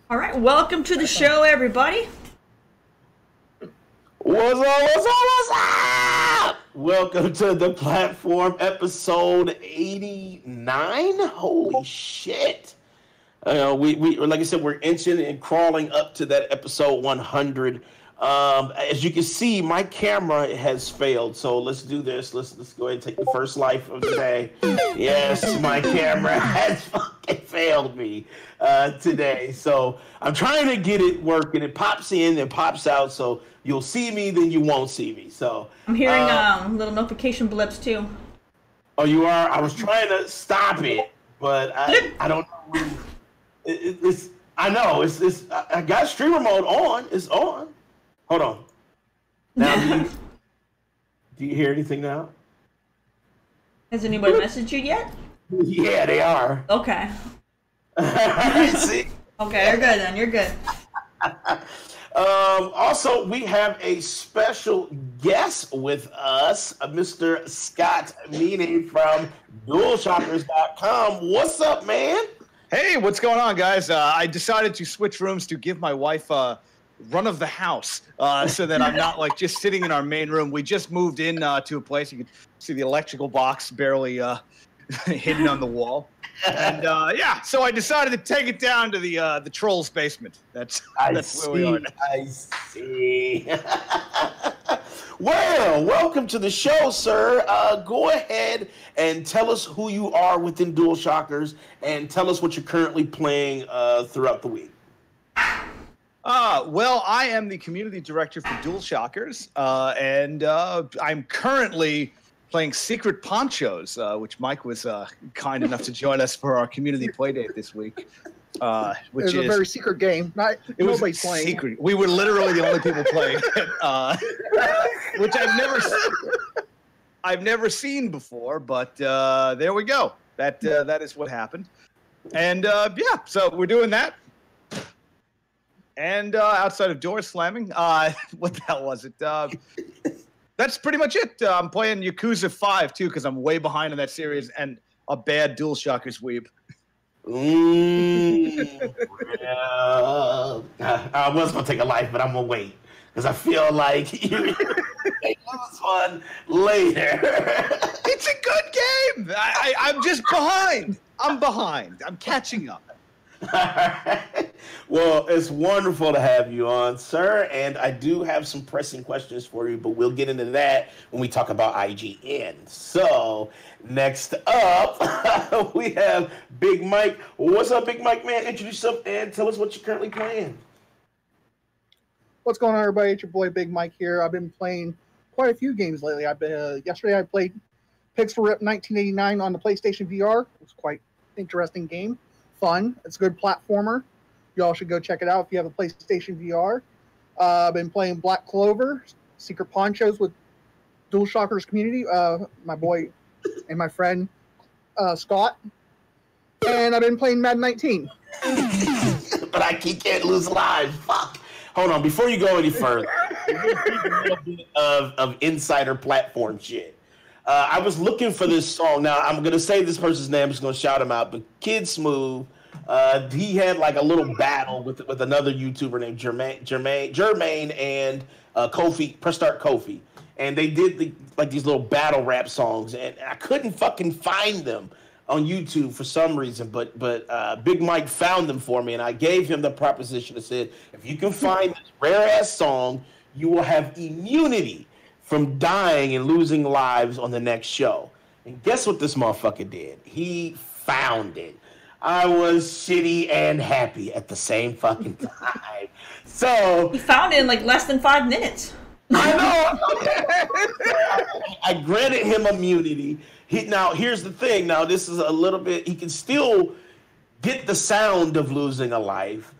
All right, welcome to the show, everybody. What's up? What's up? What's up? Welcome to the platform, episode 89. Holy shit! We like I said, we're inching and crawling up to that episode 100. As you can see, my camera has failed. So let's do this. Let's go ahead and take the first life of the day. Yes, my camera has fucking failed me today. So I'm trying to get it working. It pops in and pops out. So you'll see me, then you won't see me. So I'm hearing little notification blips too. Oh, you are? I was trying to stop it, but I don't know. It's I know it's I got streamer mode on. It's on. Hold on. Now, do you hear anything now? Has anybody messaged you yet? Yeah, they are. Okay. See? Okay, you're good then. You're good. Also, we have a special guest with us, Mr. Scott Meaney from Dualshockers.com. What's up, man? Hey, what's going on, guys? I decided to switch rooms to give my wife run of the house so that I'm not like just sitting in our main room. We just moved in to a place. You can see the electrical box barely hidden on the wall. And yeah, so I decided to take it down to the troll's basement. That's where we are now. I see. Well, welcome to the show, sir. Go ahead and tell us who you are within Dualshockers and tell us what you're currently playing throughout the week. Well, I am the community director for Dualshockers, and I'm currently playing Secret Ponchos, which Mike was kind enough to join us for our community playdate this week. Which it was a very secret game. Nobody's playing. Secret. We were literally the only people playing it, which I've never seen before. But there we go. That is what happened. And yeah, so we're doing that. And outside of door slamming, what the hell was it? That's pretty much it. I'm playing Yakuza 5 too because I'm way behind in that series and a bad Dualshockers weeb. I was gonna take a life, but I'm gonna wait because I feel like you're this one later. It's a good game. I'm just behind. I'm behind. I'm catching up. All right. Well, it's wonderful to have you on, sir. And I do have some pressing questions for you, but we'll get into that when we talk about IGN. So, next up, we have Big Mike. What's up, Big Mike, man? Introduce yourself and tell us what you're currently playing. What's going on, everybody? It's your boy Big Mike here. I've been playing quite a few games lately. Yesterday I played Pixel Rip 1989 on the PlayStation VR. It was quite an interesting game. Fun. It's a good platformer. You all should go check it out if you have a PlayStation VR. I've been playing Black Clover, Secret Ponchos with Dualshockers community, my boy and my friend Scott. And I've been playing Madden 19. But I can't lose live. Fuck. Hold on. Before you go any further, a little bit of insider platform shit. I was looking for this song. Now, I'm going to say this person's name. I'm just going to shout him out. But Kid Smooth, he had like a little battle with another YouTuber named Jermaine and Kofi, Press Start Kofi. And they did these little battle rap songs. And I couldn't fucking find them on YouTube for some reason. But Big Mike found them for me. And I gave him the proposition that said, if you can find this rare-ass song, you will have immunity from dying and losing lives on the next show. And guess what this motherfucker did? He found it. I was shitty and happy at the same fucking time. So He found it in like less than 5 minutes. I know. I granted him immunity. Now, here's the thing. Now, this is a little bit, he can still get the sound of losing a life.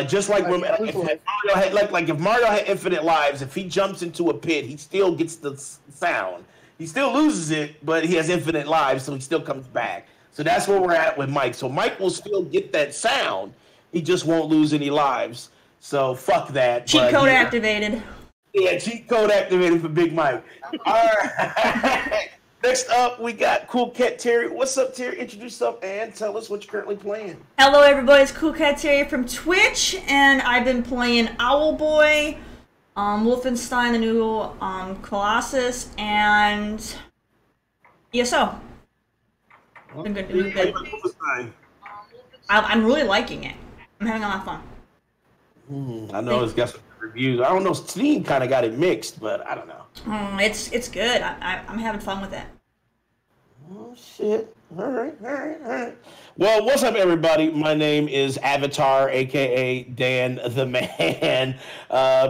Just like when if Mario had infinite lives, if he jumps into a pit, he still gets the sound. He still loses it, but he has infinite lives, so he still comes back. So that's where we're at with Mike. So Mike will still get that sound. He just won't lose any lives. So fuck that. Cheat code activated. Yeah, cheat code activated for Big Mike. All right. Next up, we got Cool Cat Terry. What's up, Terry? Introduce yourself and tell us what you're currently playing. Hello, everybody. It's Cool Cat Terry from Twitch, and I've been playing Owlboy, Wolfenstein: The New Colossus, and ESO. Been good. I'm really liking it. I'm having a lot of fun. I know it's got some reviews. I don't know. Steam kind of got it mixed, but I don't know. It's good. I'm having fun with it. Oh, shit. All right. Well, what's up, everybody? My name is Avatar, a.k.a. Dan the Man,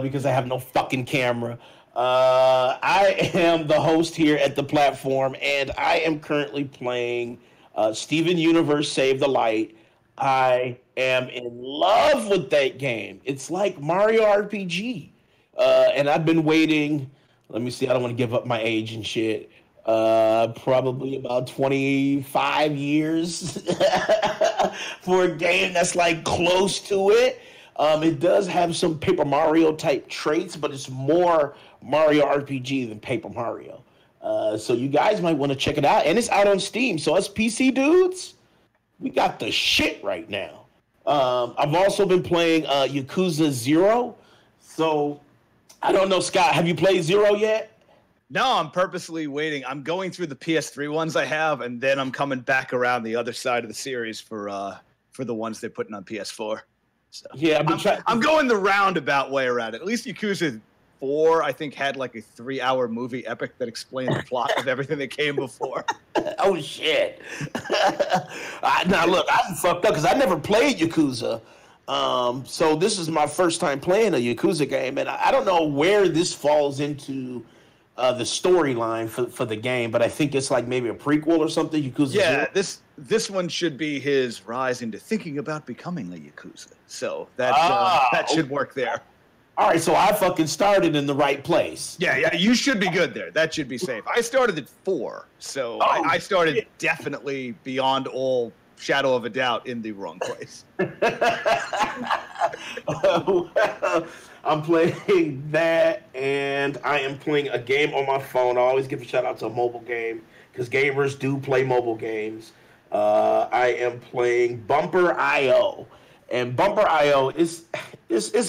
because I have no fucking camera. I am the host here at the platform, and I am currently playing Steven Universe Save the Light. I am in love with that game. It's like Mario RPG. And I've been waiting, let me see, I don't want to give up my age and shit. Probably about 25 years for a game that's like close to it. It does have some Paper Mario type traits, but it's more Mario RPG than Paper Mario. So you guys might want to check it out. And it's out on Steam. So us PC dudes, we got the shit right now. I've also been playing Yakuza 0. So I don't know, Scott, have you played 0 yet? No, I'm purposely waiting. I'm going through the PS3 ones I have, and then I'm coming back around the other side of the series for the ones they're putting on PS4. So yeah, I'm going the roundabout way around it. At least Yakuza 4, I think, had like a 3-hour movie epic that explained the plot of everything that came before. Oh, shit. Now, look, I'm fucked up because I never played Yakuza. So this is my first time playing a Yakuza game, and I don't know where this falls into the storyline for the game, but I think it's like maybe a prequel or something. Yakuza. Yeah, 0? This one should be his rise into thinking about becoming a Yakuza. So that should work there. All right, so I fucking started in the right place. Yeah, you should be good there. That should be safe. I started at 4, so I started definitely beyond all shadow of a doubt in the wrong place. Well, I'm playing that, and I am playing a game on my phone. I always give a shout out to a mobile game because gamers do play mobile games. I am playing Bumper IO. And Bumper IO is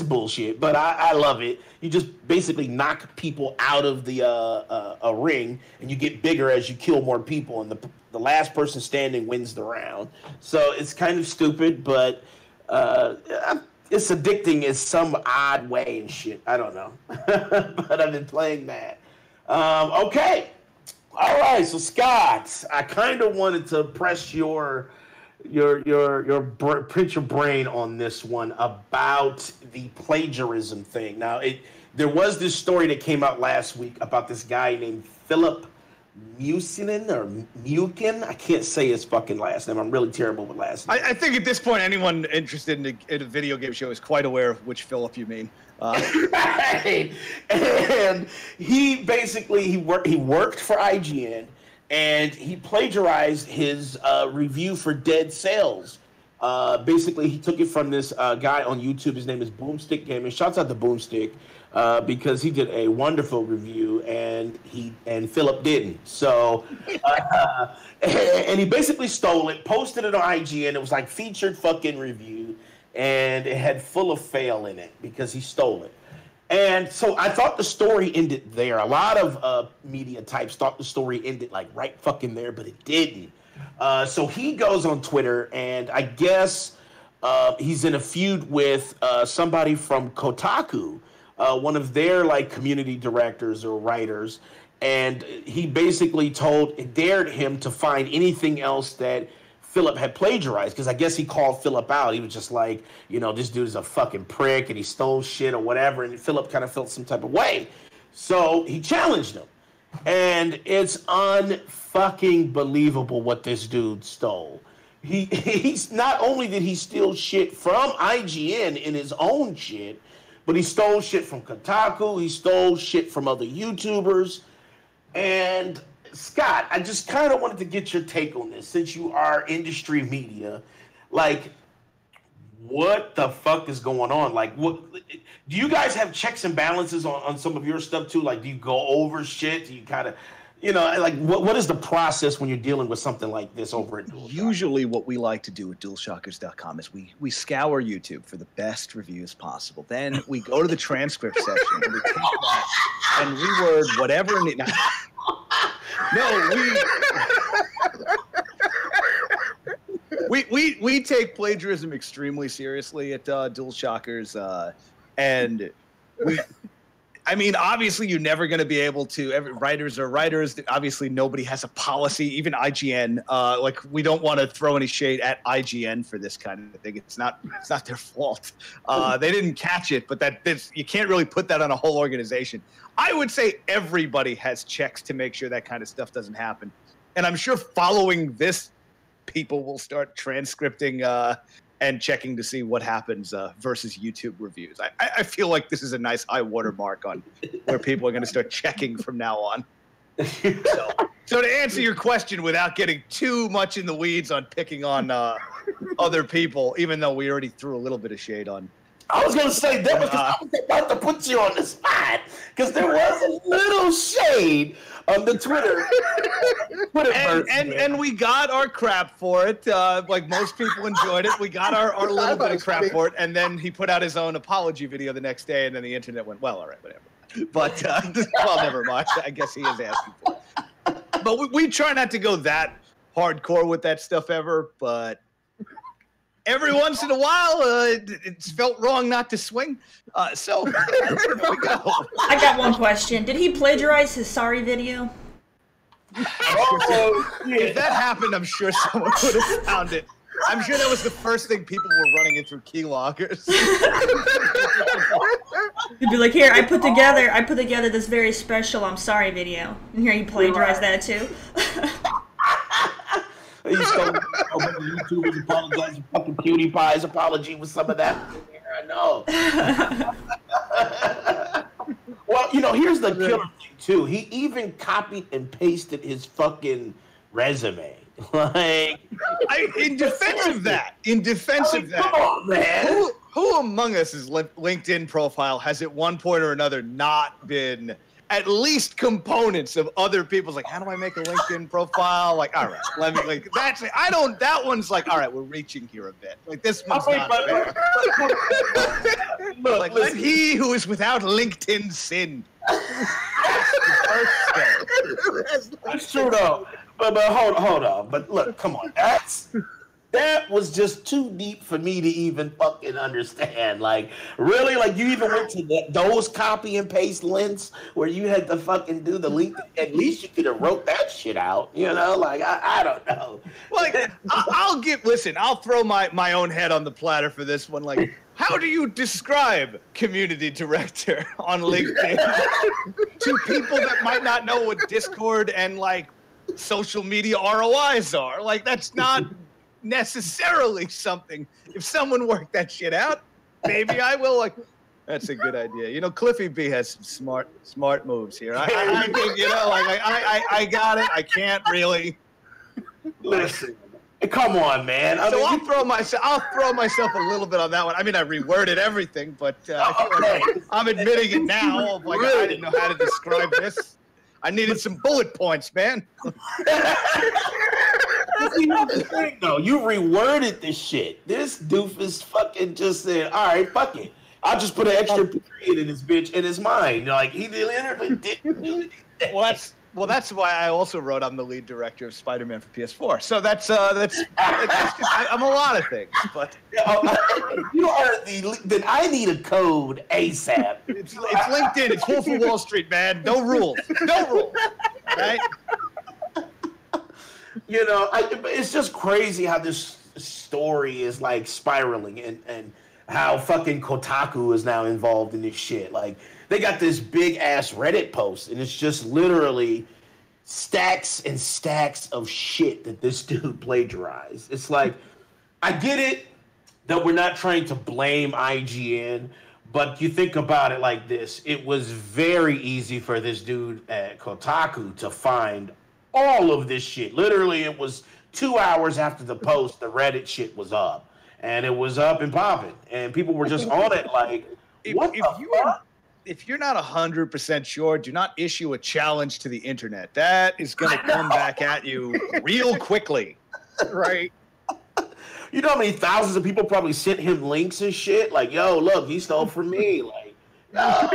bullshit, but I love it. You just basically knock people out of the a ring, and you get bigger as you kill more people, and the last person standing wins the round. So it's kind of stupid, but it's addicting in some odd way and shit. I don't know, but I've been playing that. Okay, all right. So Scott, I kind of wanted to press pinch your brain on this one about the plagiarism thing. Now, there was this story that came out last week about this guy named Philip Mukin. I can't say his fucking last name. I'm really terrible with last names. I think at this point, anyone interested in a video game show is quite aware of which Philip you mean. Right. And he basically worked for IGN. And he plagiarized his review for Dead Cells. Basically, he took it from this guy on YouTube. His name is Boomstick Gaming. Shouts out to Boomstick because he did a wonderful review, and Philip didn't. So, and he basically stole it, posted it on IGN. It was like featured fucking review, and it had full of fail in it because he stole it. And so I thought the story ended there. A lot of media types thought the story ended like right fucking there, but it didn't. So he goes on Twitter, and I guess he's in a feud with somebody from Kotaku, one of their like community directors or writers, and he basically dared him to find anything else that Philip had plagiarized, because I guess he called Philip out. He was just like, this dude is a fucking prick and he stole shit or whatever. And Philip kind of felt some type of way. So he challenged him. And it's unfucking believable what this dude stole. He's not only did he steal shit from IGN in his own shit, but he stole shit from Kotaku. He stole shit from other YouTubers. And Scott, I just kind of wanted to get your take on this, since you are industry media. Like, what the fuck is going on? Like, what do you guys have checks and balances on some of your stuff too? Like, do you go over shit? Do you kind of, like what is the process when you're dealing with something like this over at Dualshockers? Usually what we like to do at Dualshockers.com is we scour YouTube for the best reviews possible. Then we go to the transcript section and we take that and reword whatever. We take plagiarism extremely seriously at Dualshockers, and obviously you're never going to be able to. Writers are writers. Obviously, nobody has a policy. Even IGN, we don't want to throw any shade at IGN for this kind of thing. It's not their fault. They didn't catch it, but you can't really put that on a whole organization. I would say everybody has checks to make sure that kind of stuff doesn't happen, and I'm sure following this, people will start transcripting and checking to see what happens versus YouTube reviews. I feel like this is a nice high watermark on where people are going to start checking from now on. So to answer your question without getting too much in the weeds on picking on other people, even though we already threw a little bit of shade on. I was going to say that because I was about to put you on the spot because there was a little shade on the Twitter. And we got our crap for it. Like most people enjoyed it. We got our little bit of crap for it. And then he put out his own apology video the next day, and then the internet went, well, all right, whatever. But, well, never mind. I guess he is asking for it. But we try not to go that hardcore with that stuff ever, but every once in a while, it's felt wrong not to swing. So there we go. I got one question. Did he plagiarize his sorry video? If that happened, I'm sure someone would have found it. I'm sure that was the first thing people were running it through keyloggers. He'd be like, here, I put together this very special I'm sorry video. And here you plagiarize that too. You stole YouTubers apologize for fucking PewDiePie's apology with some of that. I know. Well, here's the killer thing too. He even copied and pasted his fucking resume. Like, in defense of that, come on, man. Who among us' LinkedIn profile has at one point or another not been at least components of other people's, like, how do I make a LinkedIn profile? Like, all right, let me, like, that one's like, all right, we're reaching here a bit. Like, this one's not fair. Like, let he who is without LinkedIn sin. That's true, though. But hold on. But look, come on. That was just too deep for me to even fucking understand. Like, really? Like, you even went to those copy and paste links where you had to fucking do the link? At least you could have wrote that shit out, Like, I don't know. Like, I'll throw my own head on the platter for this one. Like, how do you describe community director on LinkedIn to people that might not know what Discord and, like, social media ROIs are? Like, that's not necessarily something. If someone worked that shit out, maybe I will. Like, that's a good idea. Cliffy B has some smart moves here. I think, I got it. I can't really. Listen, come on, man. I'll throw myself a little bit on that one. I mean, I reworded everything, but I feel like I'm admitting it now. Like, I didn't know how to describe this. I needed some bullet points, man. The thing, though, you reworded this shit. This doofus fucking just said, all right, fuck it. I'll just put an extra period in this bitch in his mind. Like, he literally didn't do it. Well, that's why I also wrote I'm the lead director of Spider-Man for PS4. So that's just, I'm a lot of things. But you are then I need a code ASAP. It's LinkedIn. It's Wolf of Wall Street, man. No rules. Right? It's just crazy how this story is like spiraling and how fucking Kotaku is now involved in this shit. Like, they got this big ass Reddit post and it's just literally stacks and stacks of shit that this dude plagiarized. It's like, I get it that we're not trying to blame IGN, but you think about it like this. It was very easy for this dude at Kotaku to find all of this shit. Literally, it was 2 hours after the post, the Reddit shit was up. And it was up and popping. And people were just on it like, what the fuck? if you're not 100% sure, do not issue a challenge to the internet. That is going to come back at you real quickly. Right. You know how many thousands of people probably sent him links and shit? Like, yo, look, he stole from me. Like, yo,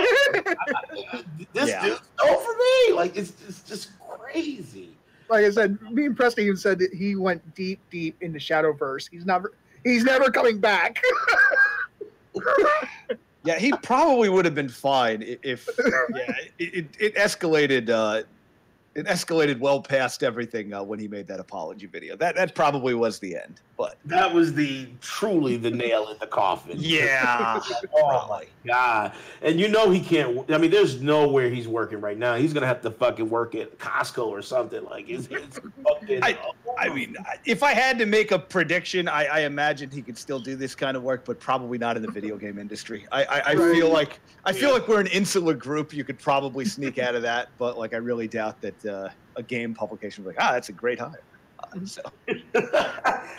this dude stole from me. Like, it's just crazy. Like I said, me and Preston even said that he went deep into Shadowverse. He's never coming back. Yeah, he probably would have been fine if it escalated. It escalated well past everything when he made that apology video. That probably was the end. But that was truly the nail in the coffin. Yeah. Oh my God. And you know he can't. I mean, there's nowhere he's working right now. He's gonna have to fucking work at Costco or something. Like it's fucking. I mean, if I had to make a prediction, I imagine he could still do this kind of work, but probably not in the video game industry. I feel like we're an insular group. You could probably sneak out of that, but like I really doubt that a game publication was like, that's a great hire. So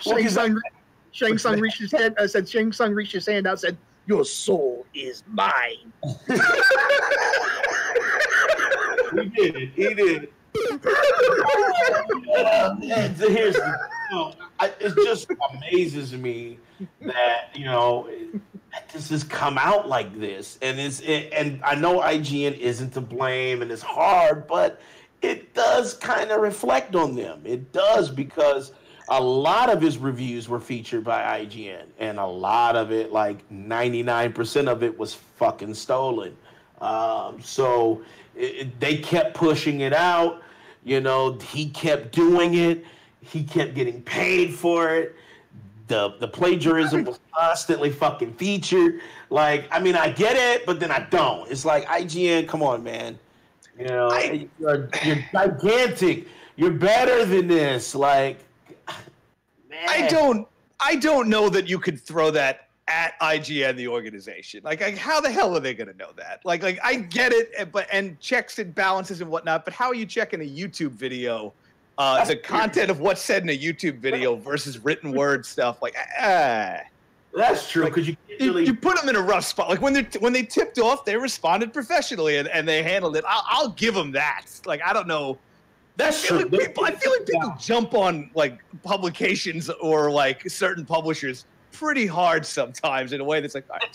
Shang Tsung reached his hand. Shang Tsung reached his hand out and said, "Your soul is mine." He did. Here's it just amazes me that this has come out like this, and I know IGN isn't to blame, and it's hard, but it does kind of reflect on them. It does, because a lot of his reviews were featured by IGN, and a lot of it, like 99% of it, was fucking stolen. So they kept pushing it out. He kept doing it. He kept getting paid for it. The plagiarism was constantly fucking featured. Like, I mean, I get it, but then I don't. It's like, IGN, come on, man. You're gigantic. You're better than this. Like, man. I don't know that you could throw that at IGN, the organization. Like how the hell are they going to know that? Like I get it, and checks and balances and whatnot, but how are you checking a YouTube video? The content of what's said in a YouTube video versus written word stuff. Like, that's true, because you put them in a rough spot. Like when they tipped off, they responded professionally and they handled it. I'll give them that. Like, I don't know. That's true. I feel like people jump on like publications or like certain publishers pretty hard sometimes in a way that's like, all right,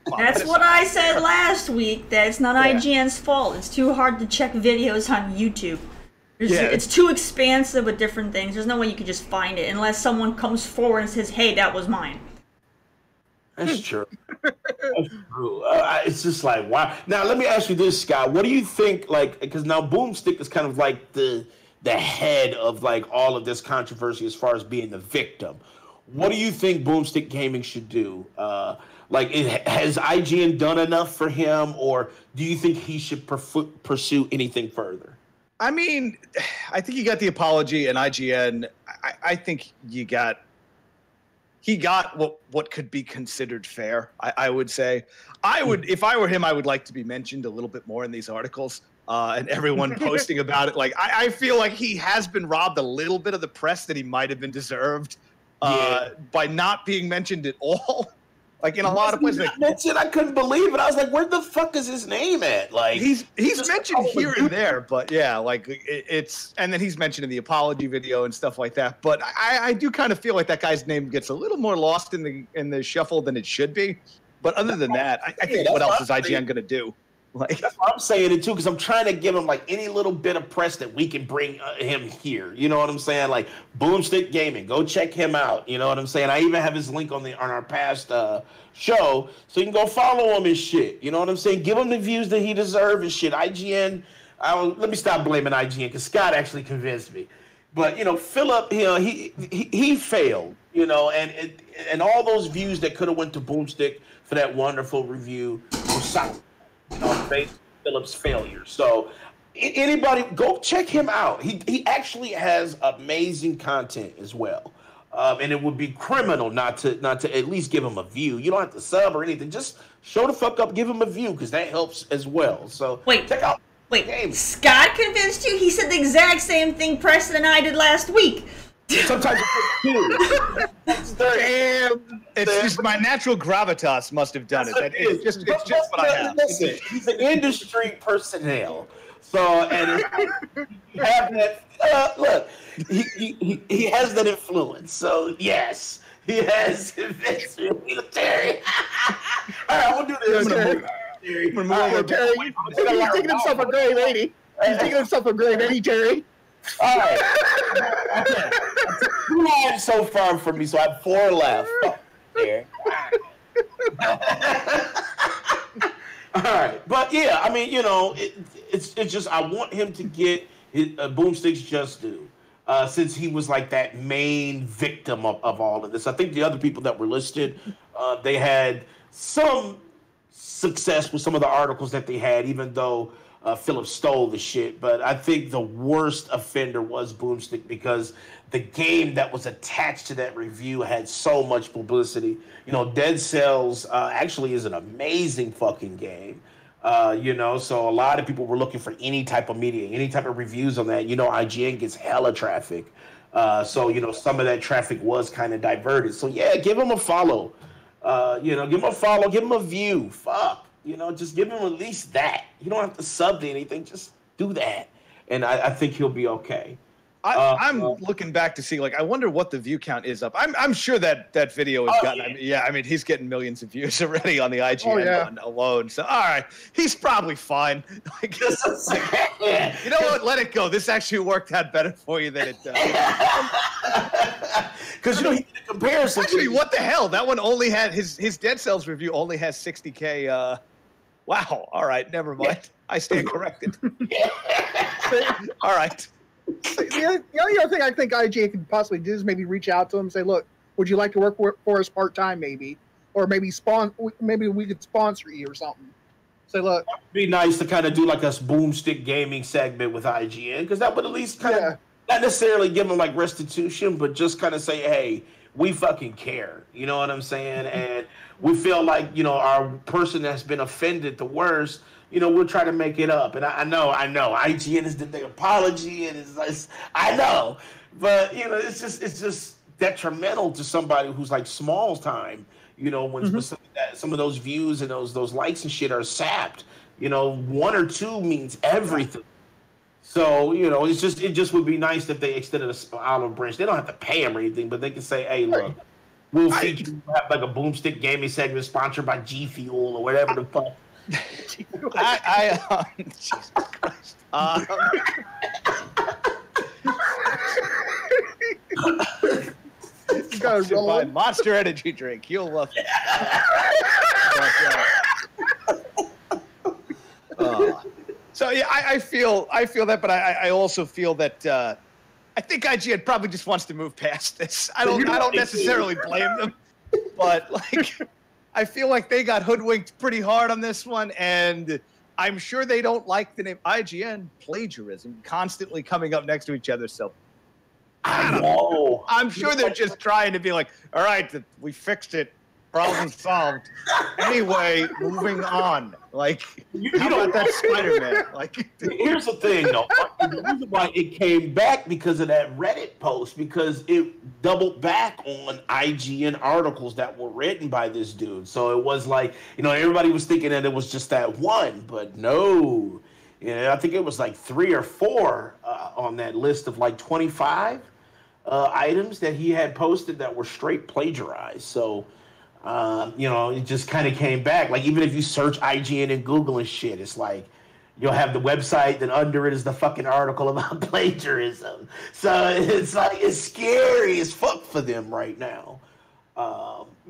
come on. That's what I said last week, that it's not IGN's fault. It's too hard to check videos on YouTube. It's too expansive with different things. There's no way you can just find it unless someone comes forward and says, hey, that was mine. That's true. That's true. It's just like, wow. Now, let me ask you this, Scott. What do you think, like, because now Boomstick is kind of like the head of, like, all of this controversy as far as being the victim. What do you think Boomstick Gaming should do? Has IGN done enough for him, or do you think he should pursue anything further? I mean, I think you got the apology, and IGN, I think he got what could be considered fair, I would say. If I were him, I would like to be mentioned a little bit more in these articles, and everyone posting about it. Like, I feel like he has been robbed a little bit of the press that he might have been deserved by not being mentioned at all. Like, in a lot of places, I couldn't believe it. I was like, "Where the fuck is his name at?" Like, he's mentioned here and there, but yeah, like it's, and then he's mentioned in the apology video and stuff like that. But I do kind of feel like that guy's name gets a little more lost in the shuffle than it should be. But other than that, I think what else is IGN gonna do? Like, that's what I'm saying it too, because I'm trying to give him like any little bit of press that we can bring him here. You know what I'm saying? Like Boomstick Gaming, go check him out. You know what I'm saying? I even have his link on our past show, so you can go follow him and shit. You know what I'm saying? Give him the views that he deserves and shit. IGN. Let me stop blaming IGN, because Scott actually convinced me. But Philip, he failed. And all those views that could have went to Boomstick for that wonderful review were silent. Based on Philip's failure. So anybody, go check him out. He actually has amazing content as well. And it would be criminal not to at least give him a view. You don't have to sub or anything. Just show the fuck up, give him a view, because that helps as well. So check out. Wait, Scott convinced you? He said the exact same thing Preston and I did last week. Sometimes it's too. Damn. It's just my natural gravitas must have done it. It's just what I have. Listen, he's an industry personnel. So, and you have that. Look, he has that influence. So, yes, he has military. All right, we'll do this. Terry, he's taking himself a grave, ain't he? He's taking himself a grave, ain't he, Terry? All right. Okay. 2 lives so far for me, so I have 4 left. There. All right, but yeah, I mean, you know, it's just I want him to get his Boomstick's just due, since he was like that main victim of all of this. I think the other people that were listed, they had some success with some of the articles that they had, even though Philip stole the shit. But I think the worst offender was Boomstick, because the game that was attached to that review had so much publicity. You know, Dead Cells actually is an amazing fucking game. You know, so a lot of people were looking for any type of media, any type of reviews on that. You know, IGN gets hella traffic. So, you know, some of that traffic was kind of diverted. So, yeah, give him a follow. You know, give him a follow, give him a view. Fuck. You know, just give him at least that. You don't have to sub to anything. Just do that. And I think he'll be okay. I'm looking back to see, like, I wonder what the view count is up. I'm sure that video has gotten, I mean, he's getting millions of views already on the IGN one alone. So, all right, he's probably fine. Like, you know what? Let it go. This actually worked out better for you than it does. Because, you know, he did a comparison. Actually, what the hell? That one only had, his Dead Cells review only has 60K. Wow. All right, never mind. I stand corrected. All right. The only other thing I think IGA could possibly do is maybe reach out to him and say, look, would you like to work for us part-time maybe? Or maybe we could sponsor you or something. Say, look. It would be nice to kind of do like a Boomstick gaming segment with IGN, because that would at least kind of, not necessarily give them like restitution, but just kind of say, hey, we fucking care. You know what I'm saying? And we feel like, you know, our person that's been offended the worst, you know, we'll try to make it up. And I know, IGN is the apology, and it's like, I know, but you know, it's just detrimental to somebody who's like small time. You know, when some of those views and those likes and shit are sapped. You know, 1 or 2 means everything. So you know, it just would be nice if they extended an olive branch. They don't have to pay them or anything, but they can say, hey, look, we'll feature have like a Boomstick gaming segment sponsored by G Fuel or whatever the fuck. Jesus Christ. You gotta buy Monster Energy drink. You'll love it. So yeah, I feel that, but I also feel that I think IGN probably just wants to move past this. I don't necessarily blame them, but like. I feel like they got hoodwinked pretty hard on this one, and I'm sure they don't like the name IGN Plagiarism constantly coming up next to each other. So I don't know. I'm sure they're just trying to be like, all right, we fixed it. Problem solved. Anyway, moving on. Like, how about that Spider-Man? Like, here's the thing, though. The reason why it came back because of that Reddit post, because it doubled back on IGN articles that were written by this dude. So it was like, you know, everybody was thinking that it was just that one, but no. You know, I think it was like 3 or 4 on that list of like 25 items that he had posted that were straight plagiarized. So. You know, it just kind of came back. Like, even if you search IGN in Google and shit, it's like you'll have the website, then under it is the fucking article about plagiarism. So it's like, it's scary as fuck for them right now.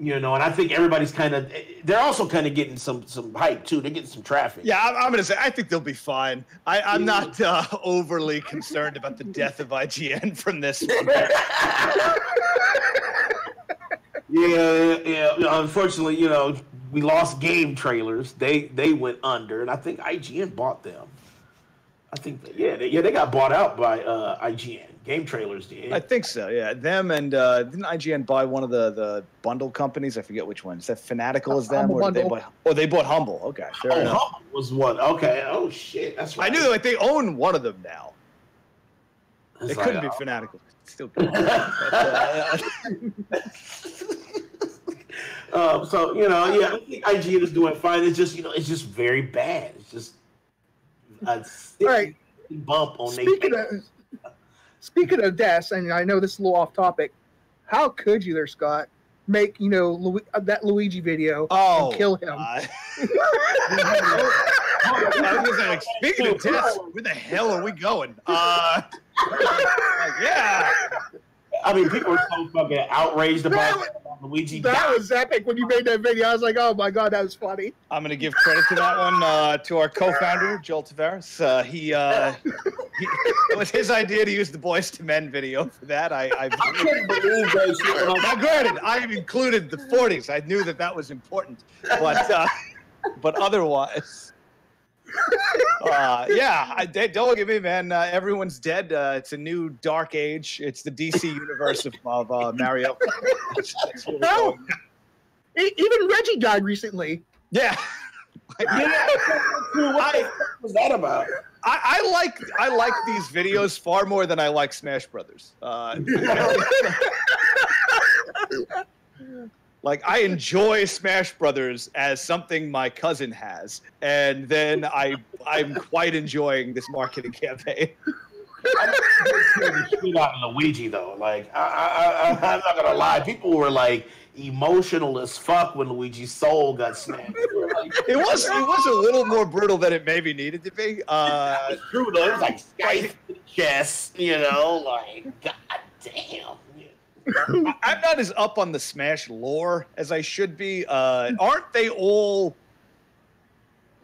You know, and I think everybody's they're also kind of getting some hype too. They're getting some traffic. Yeah, I'm going to say, I think they'll be fine. I'm not overly concerned about the death of IGN from this one. Yeah. Unfortunately, you know, we lost Game Trailers. They went under, and I think IGN bought them. I think they got bought out by IGN. Game Trailers did. I think so. Yeah, them and didn't IGN buy one of the bundle companies? I forget which one. Is that Fanatical? Is them or they bought Humble? Okay, fair enough. Humble was one. Okay. Oh shit, that's right. I knew they own one of them now. It couldn't be Fanatical. It's still good. So yeah, I think IGN is doing fine. It's just it's just very bad. It's just a right. bump on Speaking of deaths, and I know this is a little off topic. How could you there, Scott, make that Luigi video and kill him? I was like, speaking of deaths, where the hell are we going? Yeah. I mean, people are so fucking outraged about Luigi. That was epic when you made that video. I was like, oh my god, that was funny. I'm going to give credit to that one to our co-founder, Joel Tavares. It was his idea to use the Boys to Men video for that. I couldn't believe that shit. Now, granted, I included the 40s. I knew that was important, but otherwise. Don't look at me, man. Everyone's dead. It's a new dark age. It's the DC universe of Mario. No, even Reggie died recently. Yeah. What was that about? I like these videos far more than I like Smash Brothers. Like, I enjoy Smash Brothers as something my cousin has, and then I'm quite enjoying this marketing campaign. I'm out of Luigi though. Like, I'm not gonna lie, people were like emotional as fuck when Luigi's soul got smashed. It was a little more brutal than it maybe needed to be. It's true though. It was like skype chest, like god damn. I'm not as up on the Smash lore as I should be. Aren't they all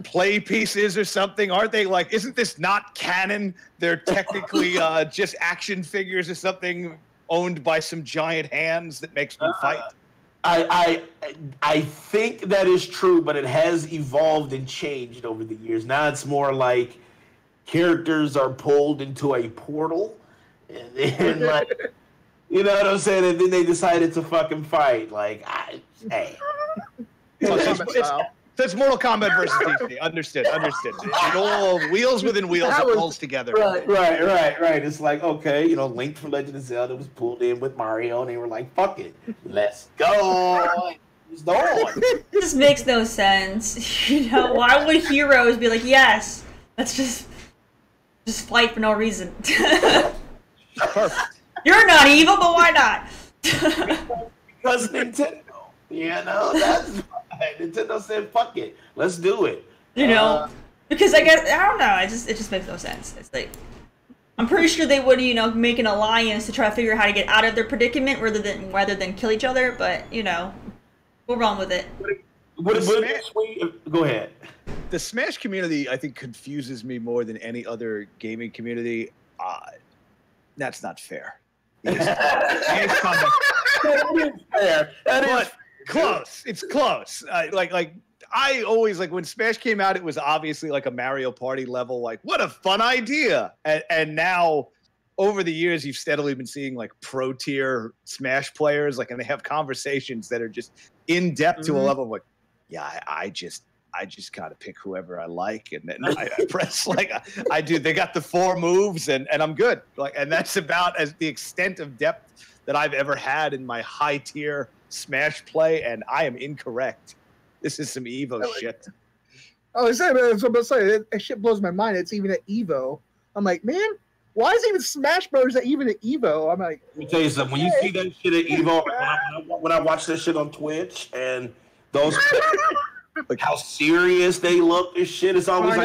play pieces or something? Aren't they like, isn't this not canon? They're technically just action figures or something owned by some giant hands that makes them fight. I think that is true, but it has evolved and changed over the years. Now it's more like characters are pulled into a portal and then like you know what I'm saying? And then they decided to fucking fight. Like, hey. That's Mortal Kombat versus DC. Understood. It all wheels within wheels. It rolls together. Right. It's like, okay, Link from Legend of Zelda was pulled in with Mario, and they were like, fuck it. Let's go. It's on. This makes no sense. Why would heroes be like, yes, let's just fight for no reason? Perfect. You're not evil, but why not? Because Nintendo. That's why. Nintendo said, fuck it. Let's do it. Because I don't know. It just makes no sense. It's like, I'm pretty sure they would, make an alliance to try to figure out how to get out of their predicament rather than kill each other, but, we'll run with it. Go ahead. The Smash community, I think, confuses me more than any other gaming community. That's not fair. That is fair. Close. It's close. I always when Smash came out, it was obviously like a Mario Party level. Like, what a fun idea! And now, over the years, you've steadily been seeing like pro tier Smash players, and they have conversations that are just in depth to a level of like, yeah, I just gotta pick whoever I like, and then I press I do. They got the 4 moves, and I'm good. And that's about as the extent of depth that I've ever had in my high tier Smash play, and I am incorrect. This is some Evo shit. I was about to say that shit blows my mind. It's even at Evo. I'm like, man, why is even Smash Bros. Even at Evo? I'm like, let me tell you something. When you see that shit at Evo, when I watch that shit on Twitch, and those. Like how serious they look and shit. It's always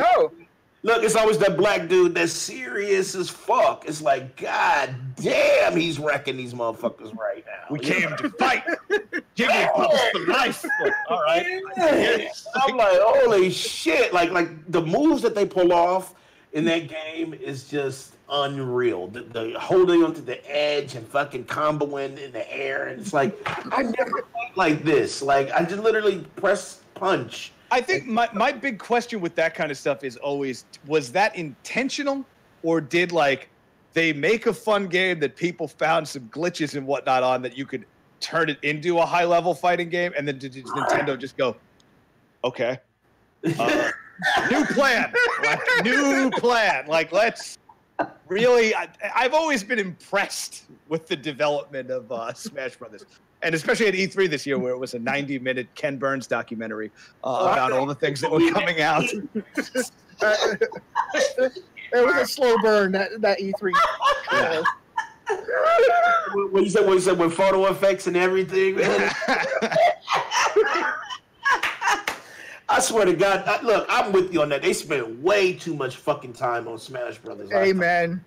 it's always that black dude that's serious as fuck. It's like, god damn, he's wrecking these motherfuckers right now. We came to fight. Give me for life. All right. I'm like, holy shit. Like the moves that they pull off in that game is just unreal. The holding onto the edge and fucking comboing in the air. And it's like, I never played like this. Like, I just literally press punch. I think my big question with that kind of stuff is always, was that intentional, or did they make a fun game that people found some glitches and whatnot on that you could turn it into a high level fighting game, and then did Nintendo just go, okay, new plan, let's really. I've always been impressed with the development of Smash Brothers. And especially at E3 this year, where it was a 90-minute Ken Burns documentary about all the things that were coming out. It was a slow burn, that E3. Yeah. What you said with photo effects and everything, man. I swear to God, look, I'm with you on that. They spent way too much fucking time on Smash Brothers. Amen.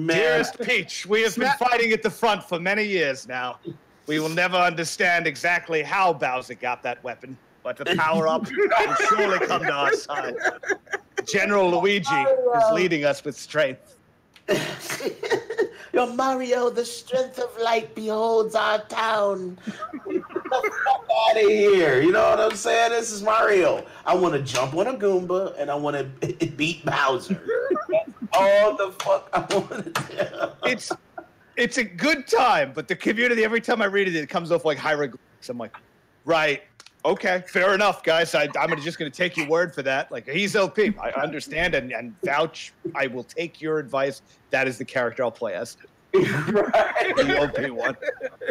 Dearest Peach, we have been fighting at the front for many years now. We will never understand exactly how Bowser got that weapon, but the power-up will surely come to our side. General Luigi is leading us with strength. Yo, Mario, the strength of light beholds our town. Get the fuck out of here. You know what I'm saying? This is Mario. I want to jump on a Goomba, and I want to beat Bowser. All the fuck I want to do. It's a good time, but the community, every time I read it, it comes off like hieroglyphics. I'm like, right, okay, fair enough, guys. I'm just going to take your word for that. Like, he's OP. I understand and vouch. I will take your advice. That is the character I'll play as. Right. The OP one.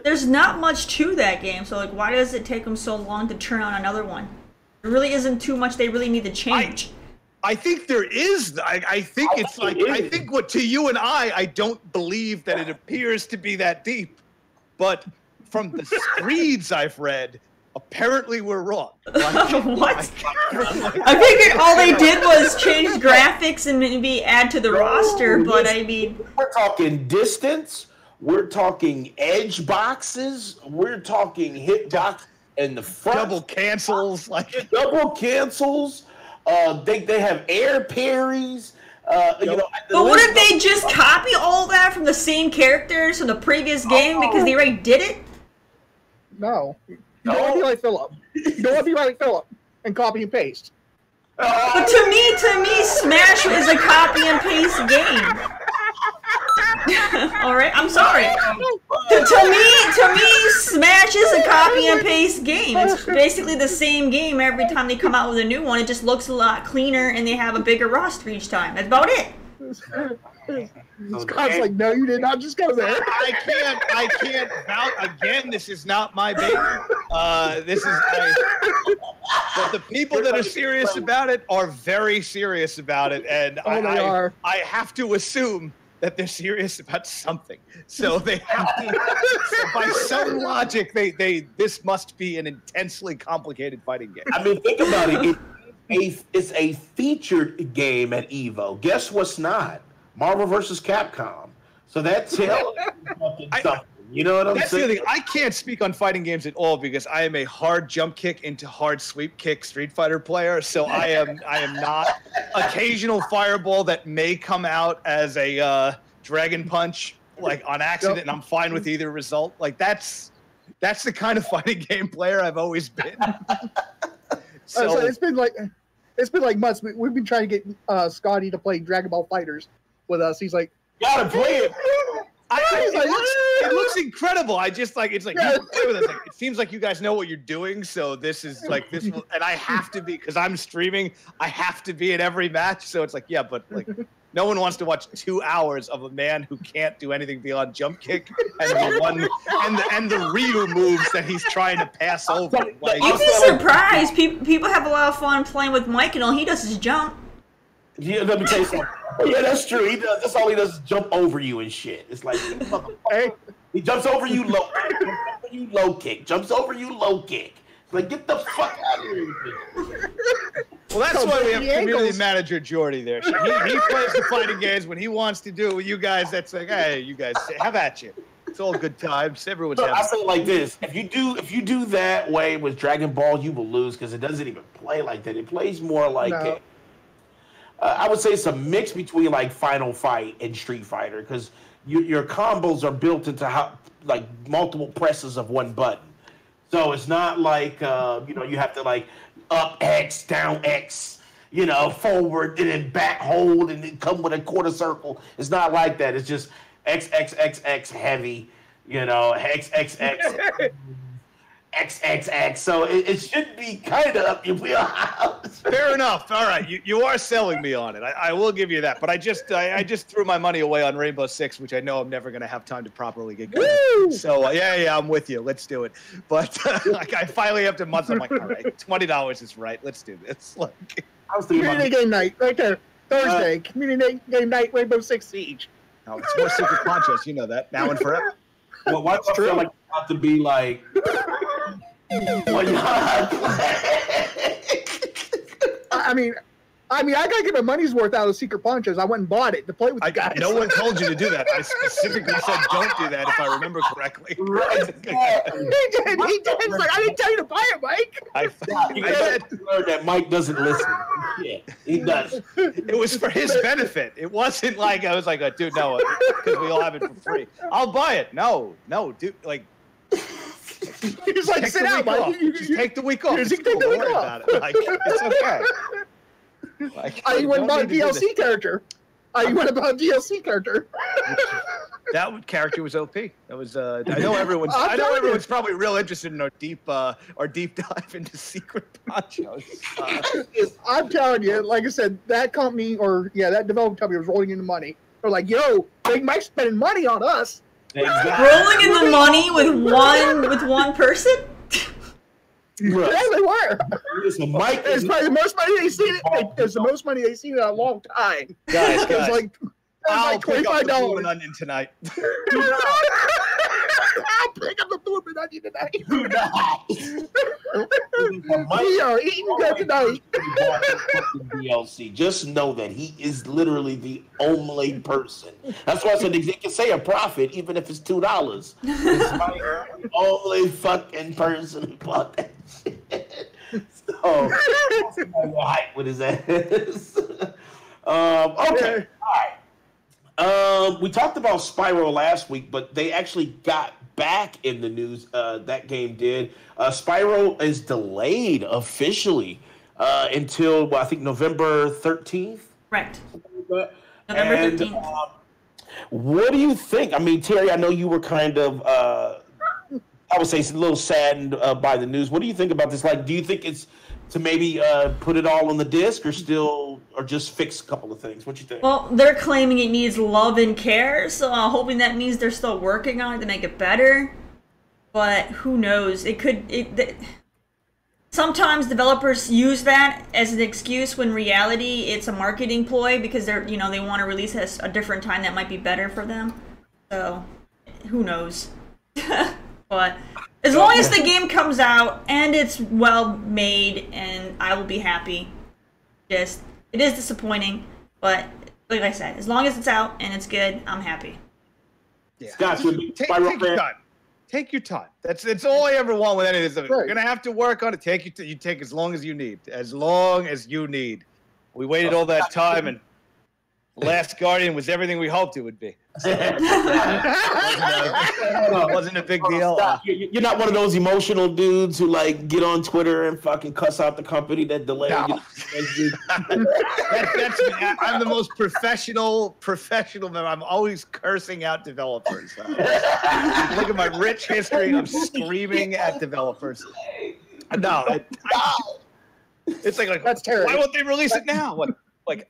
There's not much to that game, so like, why does it take them so long to turn on another one? There really isn't too much they really need to change. I think there is. I think it's like, I think what to you and I don't believe that it appears to be that deep. But from the screeds I've read, apparently we're wrong. What? I figured all they did was change graphics and maybe add to the roster, but I mean... We're talking distance, we're talking edge boxes, we're talking hitbox in the front. Double cancels. Double cancels. They have air parries. You know, but wouldn't they just copy all that from the same characters from the previous game because they already did it? No. You don't want to be like Philip. You don't want to be like Philip and copy and paste. But to me, Smash is a copy and paste game. All right, I'm sorry. To me, Smash is a copy and paste game. It's basically the same game every time they come out with a new one. It just looks a lot cleaner, and they have a bigger roster each time. That's about it. Scott's like, no, you did not just go there. I can't vouch again. This is not my baby. But the people that are serious about it are very serious about it, and I have to assume that they're serious about something. So they have to, so by some logic, this must be an intensely complicated fighting game. I mean, think about it. It's a featured game at EVO. Guess what's not? Marvel vs. Capcom. So that tells you something. You know what I'm saying? That's the other thing. I can't speak on fighting games at all because I am a hard jump kick into hard sweep kick Street Fighter player. So I am not. Occasional fireball that may come out as a dragon punch, like on accident, and I'm fine with either result. Like that's the kind of fighting game player I've always been. So it's been like months. We've been trying to get Scotty to play Dragon Ball FighterZ with us. He's like, gotta play it. It looks incredible. I just like it's like, you can play with us. Like, it seems like you guys know what you're doing. So this is like this, and I have to be because I'm streaming. I have to be in every match. So it's like, yeah, but like no one wants to watch 2 hours of a man who can't do anything beyond jump kick and the Ryu moves that he's trying to pass over. Like, you'd be surprised. People have a lot of fun playing with Mike, and all he does is jump. Yeah, let me tell you something. Yeah, that's true. He does. That's all he does is jump over you and shit. It's like, hey, he jumps over you low kick. Jumps over you low kick. It's like, get the fuck out of here. Well, that's why we have community manager Jordy there. He plays the fighting games when he wants to do it with you guys. That's like, hey, you guys, have at you. It's all good times. Everyone's having. I say it like this: if you do that way with Dragon Ball, you will lose because it doesn't even play like that. It plays more like. I would say it's a mix between like Final Fight and Street Fighter because your combos are built into like multiple presses of one button. So it's not like you have to like up X, down X, forward and then back hold and then come with a quarter circle. It's not like that. It's just X X X X heavy, X X X X X X. So it should be kind of up your wheelhouse. Fair enough. All right, you are selling me on it. I will give you that. But I just threw my money away on Rainbow Six, which I know I'm never going to have time to properly get going. So yeah, I'm with you. Let's do it. But like I finally after months, I'm like, all right, $20 is right. Let's do this. Like, I was thinking Community game night right there. Thursday, community game night, Rainbow Six Siege. no, it's more Secret Ponchos. You know that now and forever. Well, why do I feel like you have to be like? Well, I mean, I gotta get my money's worth out of Secret Ponchos. I went and bought it to play with the guys. No one told you to do that. I specifically said don't do that, if I remember correctly. Right. He did. It's like, I didn't tell you to buy it, Mike. I said that Mike doesn't listen. Yeah, he does. it was for his benefit. It wasn't like I was like, dude, no, because we all have it for free. I'll buy it. No, dude, like. He's like, sit down, Mike. Just take the week off. Take the week off. Like, it's okay. Like, You went about a DLC character. You went about a DLC character. That character was OP. That was. I know everyone's probably real interested in our deep dive into Secret Ponchos. I'm telling you, like I said, that company that development company was rolling in the money. They're like, yo, Big Mike's spending money on us. Exactly. Rolling in the money with one person? Right. Yeah, they were. Listen, Mike It's probably the most money they've seen. It's the most money they've seen in a long time. Guys, It was like I'll pick up the $25. blooming onion tonight. I'll pick up the blooming onion tonight. do not. We are eating good tonight. DLC. Just know that he is literally the only person. That's why I said they can say a profit even if it's $2. It's the only fucking person who bought that shit. So hype with his ass. Okay. All right. We talked about Spyro last week, but they actually got back in the news. That game did. Spyro is delayed officially until I think November 13th. Correct. November 13th. What do you think? I mean, Terry, I know you were kind of, I would say, a little saddened by the news. What do you think about this? Like, do you think it's to maybe put it all on the disc, or just fix a couple of things? What you think? Well, they're claiming it needs love and care, so I'm hoping that means they're still working on it to make it better. But who knows? Sometimes developers use that as an excuse when in reality it's a marketing ploy because they want to release it at a different time that might be better for them. So who knows? But as long as the game comes out and it's well made, and I will be happy. It is disappointing, but like I said, as long as it's out and it's good, I'm happy. Yeah. Scott, Take your time. Take your time. That's all I ever want with any of this. You're gonna have to work on it. You take as long as you need. As long as you need. We waited all that time, and Last Guardian was everything we hoped it would be. Wasn't a big deal. You're not one of those emotional dudes who like get on Twitter and fucking cuss out the company that delayed. No. That's me. I'm the most professional member. I'm always cursing out developers. Look at my rich history. I'm screaming at developers. No, it's like That's terrible. Why won't they release it now?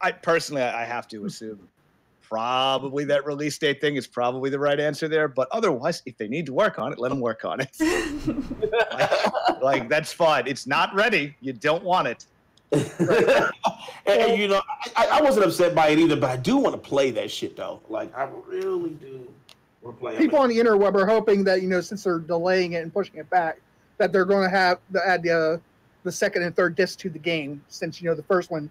I personally have to assume probably that release date thing is probably the right answer there. But otherwise, if they need to work on it, let them work on it. That's fine. It's not ready. You don't want it. And I wasn't upset by it either, but I do want to play that shit though. Like I really do want to play it. People on the interweb are hoping that since they're delaying it and pushing it back, that they're going to have to add the second and third disc to the game. Since the first one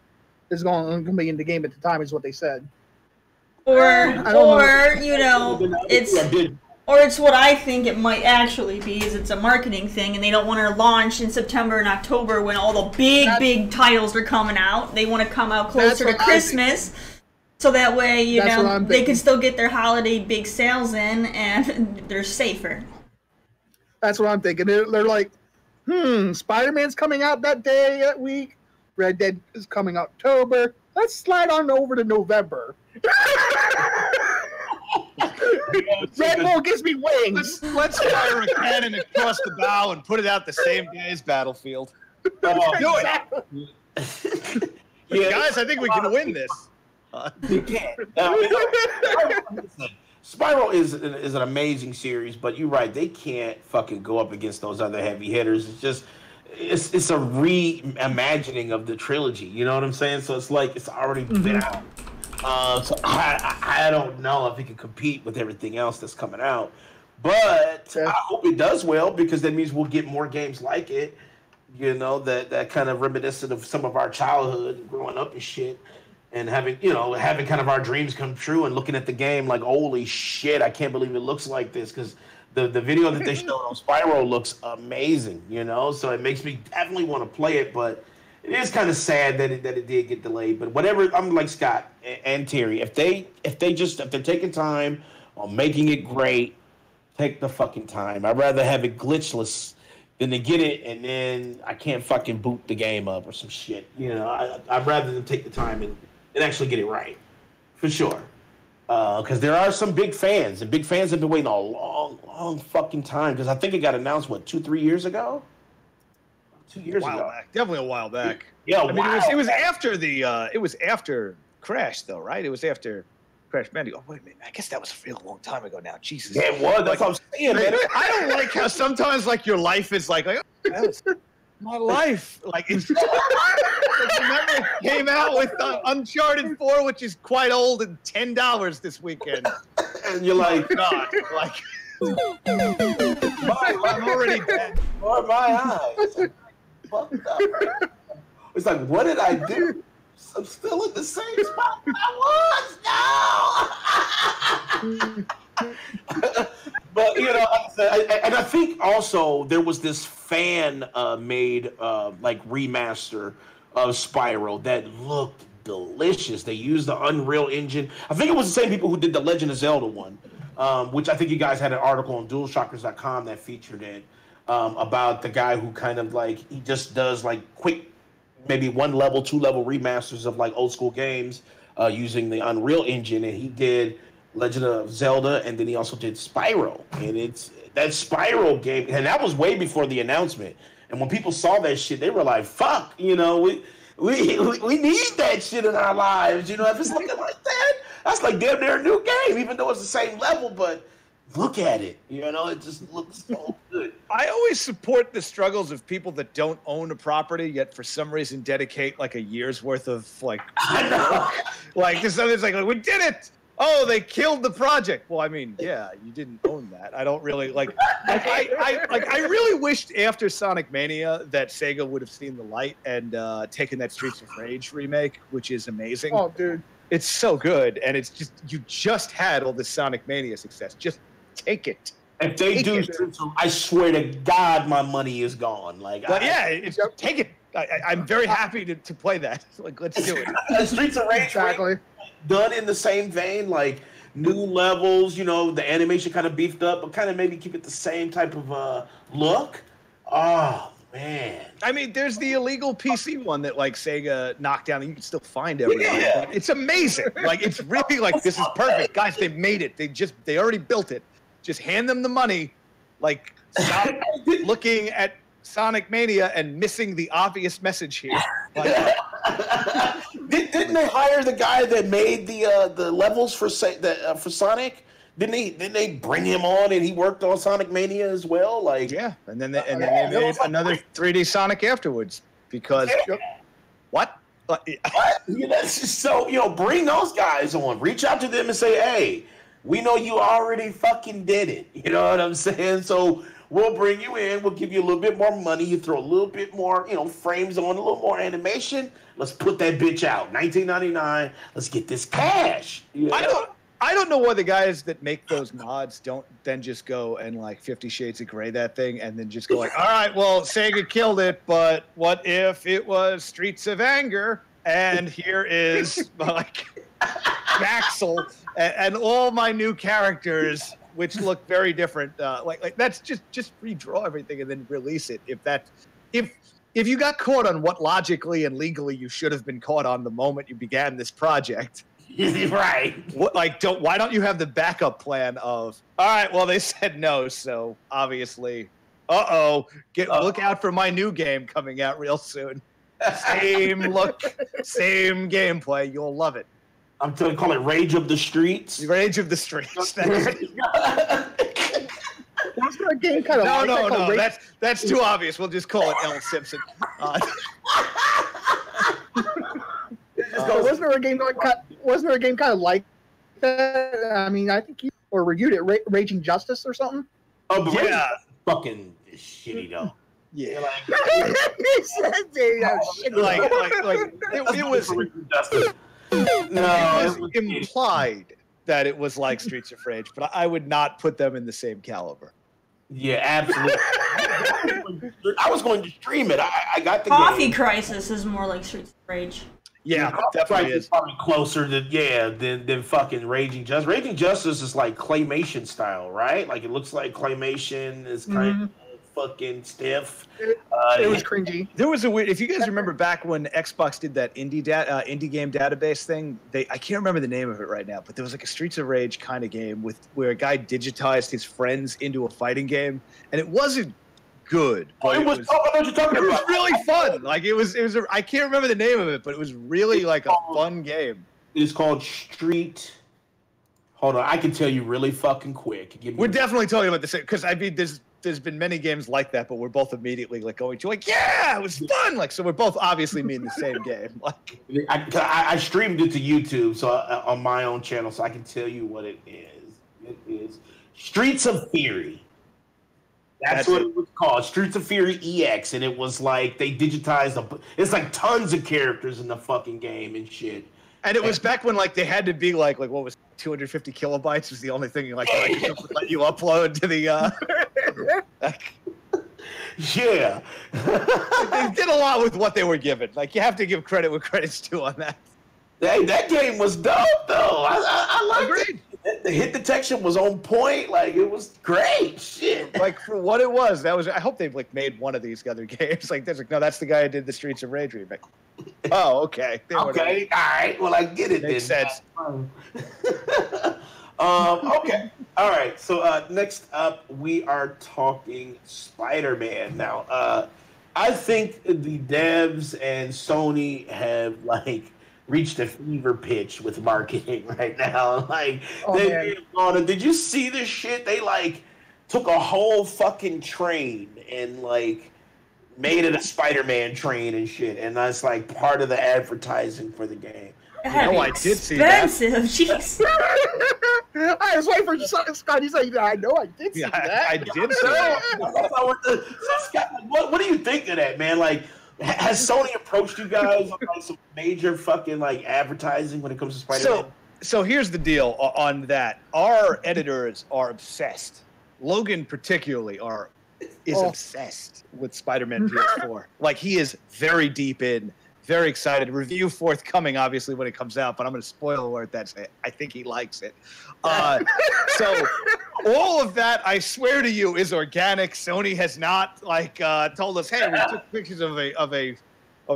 is going to be in the game at the time, is what they said. It's what I think it might actually be, is it's a marketing thing, and they don't want to launch in September and October when all the big titles are coming out. They want to come out closer to Christmas, so that way, they can still get their holiday big sales in, and they're safer. That's what I'm thinking. They're like, Spider-Man's coming out that day, that week. Red Dead is coming October. Let's slide on over to November. Red Bull gives me wings. Let's fire a cannon across the bow and put it out the same day as Battlefield. Do it. Yeah, Guys, I think we can win this. You can't. Listen, Spiral is an amazing series, but you're right. They can't fucking go up against those other heavy hitters. It's just it's a reimagining of the trilogy. You know what I'm saying? So it's like it's already been out. So I don't know if it can compete with everything else that's coming out. But I hope it does well because that means we'll get more games like it. You know, that kind of reminiscent of some of our childhood growing up and shit. And having kind of our dreams come true and looking at the game like, holy shit, I can't believe it looks like this because the video that they showed on Spyro looks amazing, you know? So it makes me definitely want to play it, but it is kind of sad that it did get delayed. But whatever, I'm like Scott and Terry, if they're taking time on making it great, take the fucking time. I'd rather have it glitchless than to get it and then I can't fucking boot the game up or some shit. You know, I'd rather them take the time and actually get it right, for sure. Because there are some big fans, and big fans have been waiting a long fucking time. Because I think it got announced 2-3 years ago. 2 years ago, back. Definitely a while back. Yeah, I mean, it was after it was after Crash, though, right? It was after Crash Bandicoot. Oh wait a minute, I guess that was a real long time ago now. Jesus, yeah, it was. That's what I'm saying, man. I don't like how sometimes like your life is like oh, that's my life. Like it's remember it came out with Uncharted 4, which is quite old and $10 this weekend. And you're like, God, like I'm already dead. Or my eyes. Fucked up. It's like, what did I do? I'm still in the same spot I was. No. But you know, I think also there was this fan made like remaster of Spyro that looked delicious. They used the Unreal Engine. I think it was the same people who did the Legend of Zelda one, which I think you guys had an article on Dualshockers.com that featured it about the guy who kind of like he just does like quick, maybe 1 level, 2 level remasters of like old school games using the Unreal Engine, and he did Legend of Zelda, and then he also did Spyro, and it's that Spyro game, and that was way before the announcement. And when people saw that shit, they were like, "Fuck, you know, we need that shit in our lives." You know, if it's looking like that, that's like damn near a new game, even though it's the same level. But look at it, you know, it just looks so good. I always support the struggles of people that don't own a property yet for some reason dedicate like a year's worth of like, like this other's like we did it. Oh, they killed the project. Well, I mean, yeah, you didn't own that. I don't really like I really wished after Sonic Mania that Sega would have seen the light and taken that Streets of Rage remake, which is amazing. Oh, dude. It's so good, and it's just you just had all this Sonic Mania success. Just take it. If they do, I swear to God, my money is gone. Like, take it. I'm very happy to play that. Like, let's do it. Streets of Rage, exactly. Done in the same vein, like new levels. You know, the animation kind of beefed up, but kind of maybe keep it the same type of look. Oh man. I mean, there's the illegal PC one that like Sega knocked down, and you can still find everything. Yeah. It's amazing. Like, it's really like this is perfect, guys. They made it. They already built it. Just hand them the money. Like, stop looking at Sonic Mania and missing the obvious message here. Like, didn't they hire the guy that made the levels for Sonic? Didn't they bring him on and he worked on Sonic Mania as well? Like, yeah, and then they made another 3D Sonic afterwards because what? What? You know, that's just so, you know, bring those guys on. Reach out to them and say, hey, we know you already fucking did it. You know what I'm saying? So we'll bring you in. We'll give you a little bit more money. You throw a little bit more, you know, frames on, a little more animation. Let's put that bitch out. $19.99. Let's get this cash. You know? I don't know why the guys that make those mods don't then just go and like 50 Shades of Grey that thing and then just go like, all right, well, Sega killed it, but what if it was Streets of Anger? And here is like Maxel and all my new characters, which look very different. Like that's just redraw everything and then release it. If you got caught on what logically and legally you should have been caught on the moment you began this project. Right. Why don't you have the backup plan of, all right, well, they said no, so obviously, look out for my new game coming out real soon. Same look, same gameplay. You'll love it. I'm going to call it Rage of the Streets. Rage of the Streets. Was there a game kind of No. That's too obvious. We'll just call it L. Simpson. Wasn't there a game kind of like that? I mean, I think you reviewed it, Raging Justice or something. Oh, but yeah, fucking shitty though. Yeah, it was implied that it was like Streets of Rage, but I would not put them in the same caliber. Yeah, absolutely. I was going to stream it. I got the Coffee Crisis is more like Streets of Rage. Yeah, definitely is. Probably closer than fucking Raging Justice. Raging Justice is like claymation style, right? Like it looks like claymation is kind of fucking stiff. It was cringy. There was a weird. If you guys remember back when Xbox did that indie game database thing, I can't remember the name of it right now, but there was like a Streets of Rage kind of game where a guy digitized his friends into a fighting game, and it wasn't good. Oh, it was. I know what you're talking about. It was really fun. Like it was. I can't remember the name of it, but it was really like a fun game. It's called Street. Hold on, I can tell you really fucking quick. We're definitely talking about the same because I mean, there's been many games like that, but we're both immediately like going to like, yeah, it was fun. Like, so we're both obviously mean the same game. Like, I streamed it to YouTube, so on my own channel, so I can tell you what it is. It is Streets of Fury. That's what it was called, Streets of Fury EX, and it was like they digitized. It's like tons of characters in the fucking game and shit. And it was back when like they had to be like what was 250 kilobytes was the only thing like let you upload to the. Yeah, they did a lot with what they were given. Like you have to give credit where credit's due on that. Hey, that game was dope though. I liked it. The hit detection was on point. Like it was great. Shit. Like for what it was, that was. I hope they've like made one of these other games. Like there's like no, that's the guy who did the Streets of Rage remake. Oh, okay. Okay, all right. Well, I get it. Makes sense. Okay. All right. So next up, we are talking Spider-Man. Now, I think the devs and Sony have like reached a fever pitch with marketing right now. Like, did you see this shit? They like took a whole fucking train and like made it a Spider-Man train and shit, and that's like part of the advertising for the game. I did see that. Expensive, jeez. I was waiting for Scott. He's like, I know, I did see that. I did see that. Scott, what do you think of that, man? Like, has Sony approached you guys on like some major fucking like advertising when it comes to Spider-Man? So here's the deal on that. Our editors are obsessed. Logan particularly is obsessed with Spider-Man PS4. Like he is very deep in, very excited. Review forthcoming, obviously, when it comes out, but I'm going to spoil alert that. I think he likes it. So all of that, I swear to you, is organic. Sony has not like told us, hey, we took pictures of a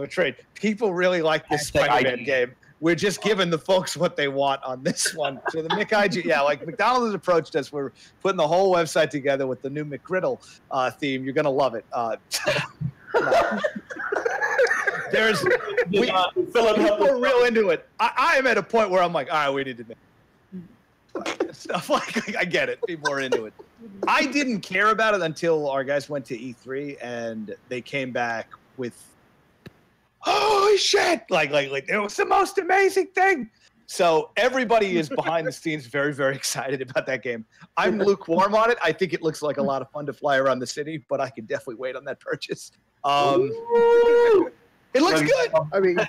trade. People really like this Spider-Man game. We're just giving the folks what they want on this one. So the McIG, like McDonald's has approached us. We're putting the whole website together with the new McGriddle theme. You're gonna love it. We're real into it. I am at a point where I'm like, all right, we need to make stuff like I get it. People are into it. I didn't care about it until our guys went to E3 and they came back with, holy shit! Like it was the most amazing thing. So everybody is behind the scenes very, very excited about that game. I'm lukewarm on it. I think it looks like a lot of fun to fly around the city, but I can definitely wait on that purchase. It looks good. I mean,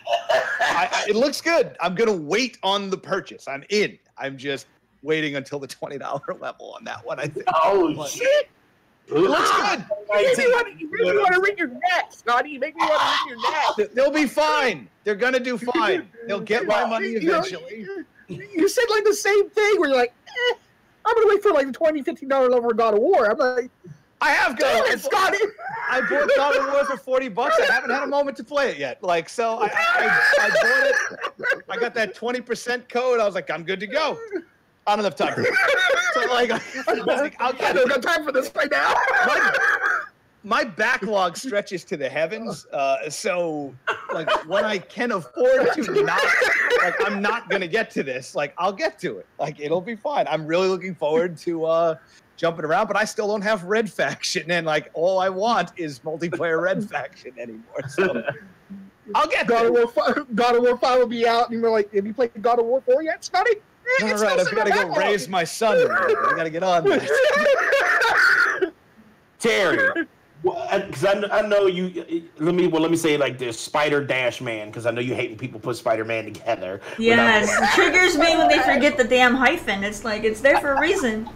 it looks good. I'm going to wait on the purchase. I'm in. I'm just waiting until the $20 level on that one, I think. Oh, shit. It looks good. You make me want to wring your neck, Scotty. You make me want to wring your neck. They'll be fine. They're going to do fine. They'll get my money eventually. You said like the same thing where you're like, I'm going to wait for like the $20, $15 level of God of War. I'm like, I have God of War. Scotty. I bought God of War for $40. I haven't had a moment to play it yet. Like, so I bought it. I got that 20% code. I was like, I'm good to go. I don't have time. So like, I don't got time for this right now. My backlog stretches to the heavens. So like when I can afford to not, like I'm not gonna get to this. Like I'll get to it. Like it'll be fine. I'm really looking forward to jumping around, but I still don't have Red Faction, and like all I want is multiplayer Red Faction anymore. So I'll get God there. of War 5 will be out, and you're like, have you played God of War 4 yet, Scotty? All right, I've got to go raise my son. I got to get on this. Terry, because I know you. Let me say it like this: Spider Dash Man, because I know you hating people put Spider Man together. Yes, it triggers me when they forget the damn hyphen. It's like it's there for a reason.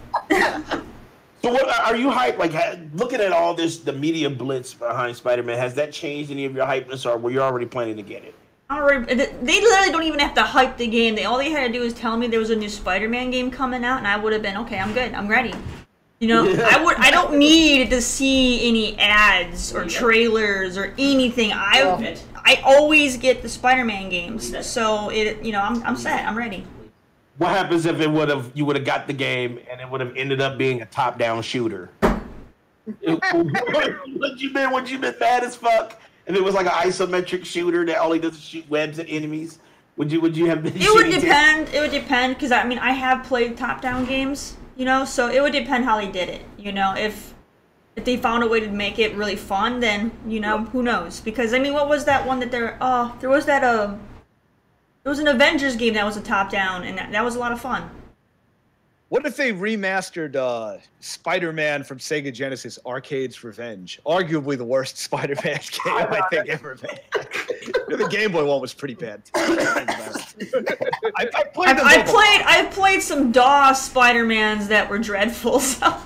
So what are you hyped? Like looking at all this, the media blitz behind Spider Man, has that changed any of your hypeness, or were you already planning to get it? They literally don't even have to hype the game. All they had to do was tell me there was a new Spider-Man game coming out, and I would have been okay. I'm good. I'm ready. You know, I don't need to see any ads or trailers or anything. I always get the Spider-Man games, so I'm set. I'm ready. What happens if you would have got the game and it would have ended up being a top-down shooter? Would you been mad as fuck? If it was like an isometric shooter that only does shoot webs at enemies, would you have been? It would depend. It would depend because I have played top-down games, so it would depend how they did it. If they found a way to make it really fun, then who knows? Because what was that one that there was an Avengers game that was a top-down, and that was a lot of fun. What if they remastered Spider-Man from Sega Genesis, Arcade's Revenge? Arguably the worst Spider-Man game I think ever made. The Game Boy one was pretty bad. I've played some DOS Spider-Mans that were dreadful. So.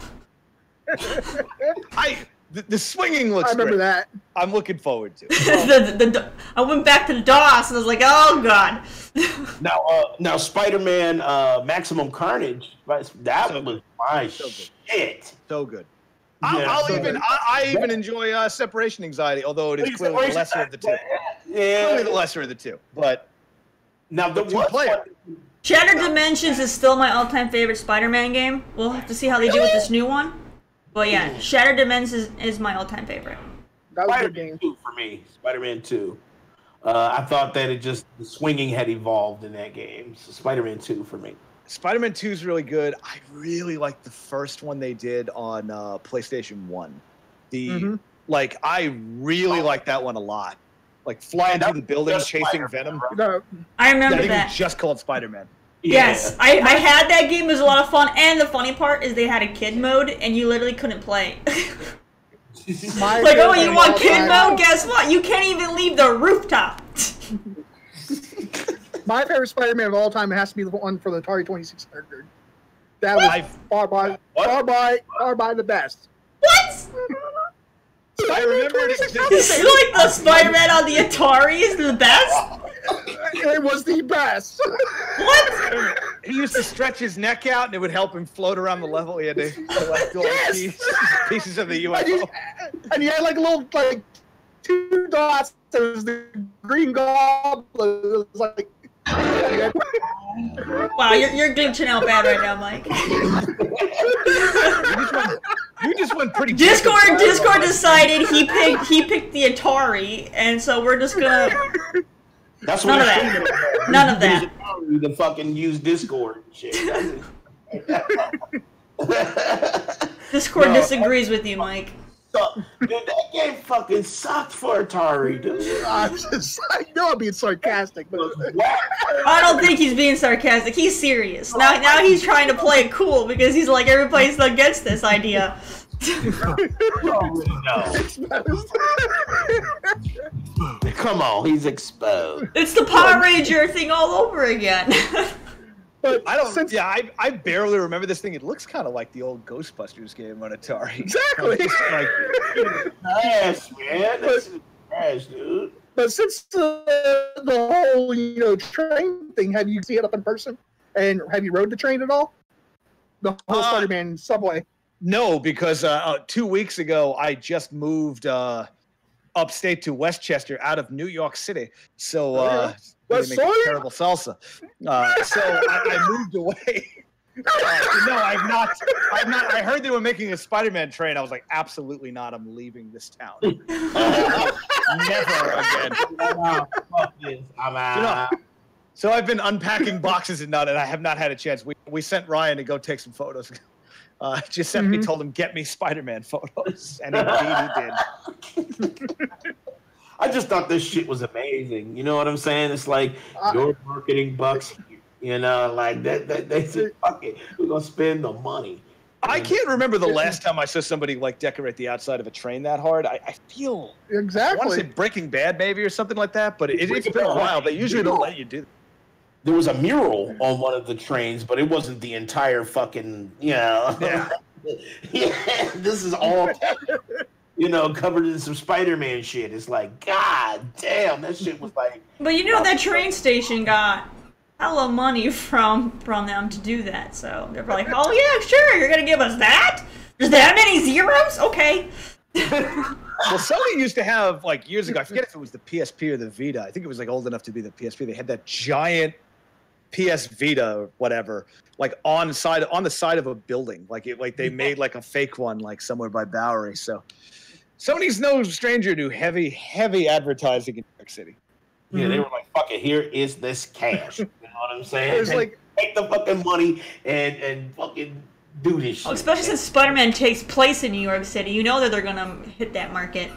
The swinging looks I remember great. that. I'm looking forward to it. I went back to the DOS and I was like, oh god. Now Spider-Man Maximum Carnage, that was my shit. So good. I even enjoy Separation Anxiety, although it is clearly the lesser of the two. Yeah, clearly the lesser of the two. But now the two-player. Shattered Dimensions is still my all-time favorite Spider-Man game. We'll have to see how they do with this new one. But yeah, Shattered Dimensions is my all-time favorite. That was a good Spider-Man game. 2 for me. Spider-Man 2. I thought that the swinging had evolved in that game. So Spider-Man 2 for me. Spider-Man 2 is really good. I really like the first one they did on PlayStation 1. I really like that one a lot. Like flying through the building, chasing Venom. No, I remember I think that. it was just called Spider-Man. Yes, I had that game. It was a lot of fun. And the funny part is they had a kid mode, and you literally couldn't play. You want kid mode? Guess what? You can't even leave the rooftop. My favorite Spider-Man of all time has to be the one for the Atari 2600. That was far by the best. What? I remember it. Like the Spider-Man on the Atari is the best? It was the best. What? He used to stretch his neck out, and it would help him float around the level. He had to collect all pieces of the UFO. And he had little two dots. There was the Green Goblin. It was like. Wow, you're glitching out bad right now, Mike. You just went pretty. Discord decided he picked the Atari, and so we're just gonna. That's None of that. None of that. To fucking use Discord and shit. Discord disagrees with you, Mike. Dude, that game fucking sucked for Atari, dude. I know I'm being sarcastic, but I don't think he's being sarcastic. He's serious. Now he's trying to play it cool because he's like, everybody's against this idea. Come on, he's exposed. It's the Power Ranger thing all over again. But I don't. I barely remember this thing. It looks kind of like the old Ghostbusters game on Atari. Exactly. Trash, man. That's trash, dude. But since the whole train thing, have you seen it up in person? And have you rode the train at all? The whole Spider-Man subway. No, because 2 weeks ago I just moved upstate to Westchester out of New York City. So. Terrible salsa. So I moved away. No, I've not. I heard they were making a Spider-Man train. I was like, absolutely not. I'm leaving this town. Never again. Fuck this. I'm out. So I've been unpacking boxes and I have not had a chance. We sent Ryan to go take some photos. Giuseppe told him, get me Spider-Man photos. And indeed he did. I just thought this shit was amazing. You know what I'm saying? It's like your marketing bucks, you know, like that they said, fuck it, we're gonna spend the money. I can't remember the last time I saw somebody like decorate the outside of a train that hard. I feel exactly. I want to say Breaking Bad maybe or something like that, but it's been a while. They usually don't let you do that. There was a mural on one of the trains, but it wasn't the entire fucking, you know. Yeah. Yeah, this is all, you know, covered in some Spider-Man shit. It's like, god damn, that shit was like. But you know that train station got hella money from them to do that, so they're like, oh yeah, sure, you're gonna give us that? There's that many zeros? Okay. Well, Sony used to have, like, years ago, I forget if it was the PSP or the Vita. I think it was, like, old enough to be the PSP. They had that giant PS Vita or whatever, like, on the side of a building. Like, they made, like, a fake one, like, somewhere by Bowery. So Sony's no stranger to heavy, heavy advertising in New York City. Yeah, they were like, fuck it, here is this cash. You know what I'm saying? It's like, take the fucking money and fucking do this shit. Well, especially since Spider-Man takes place in New York City, you know that they're gonna hit that market.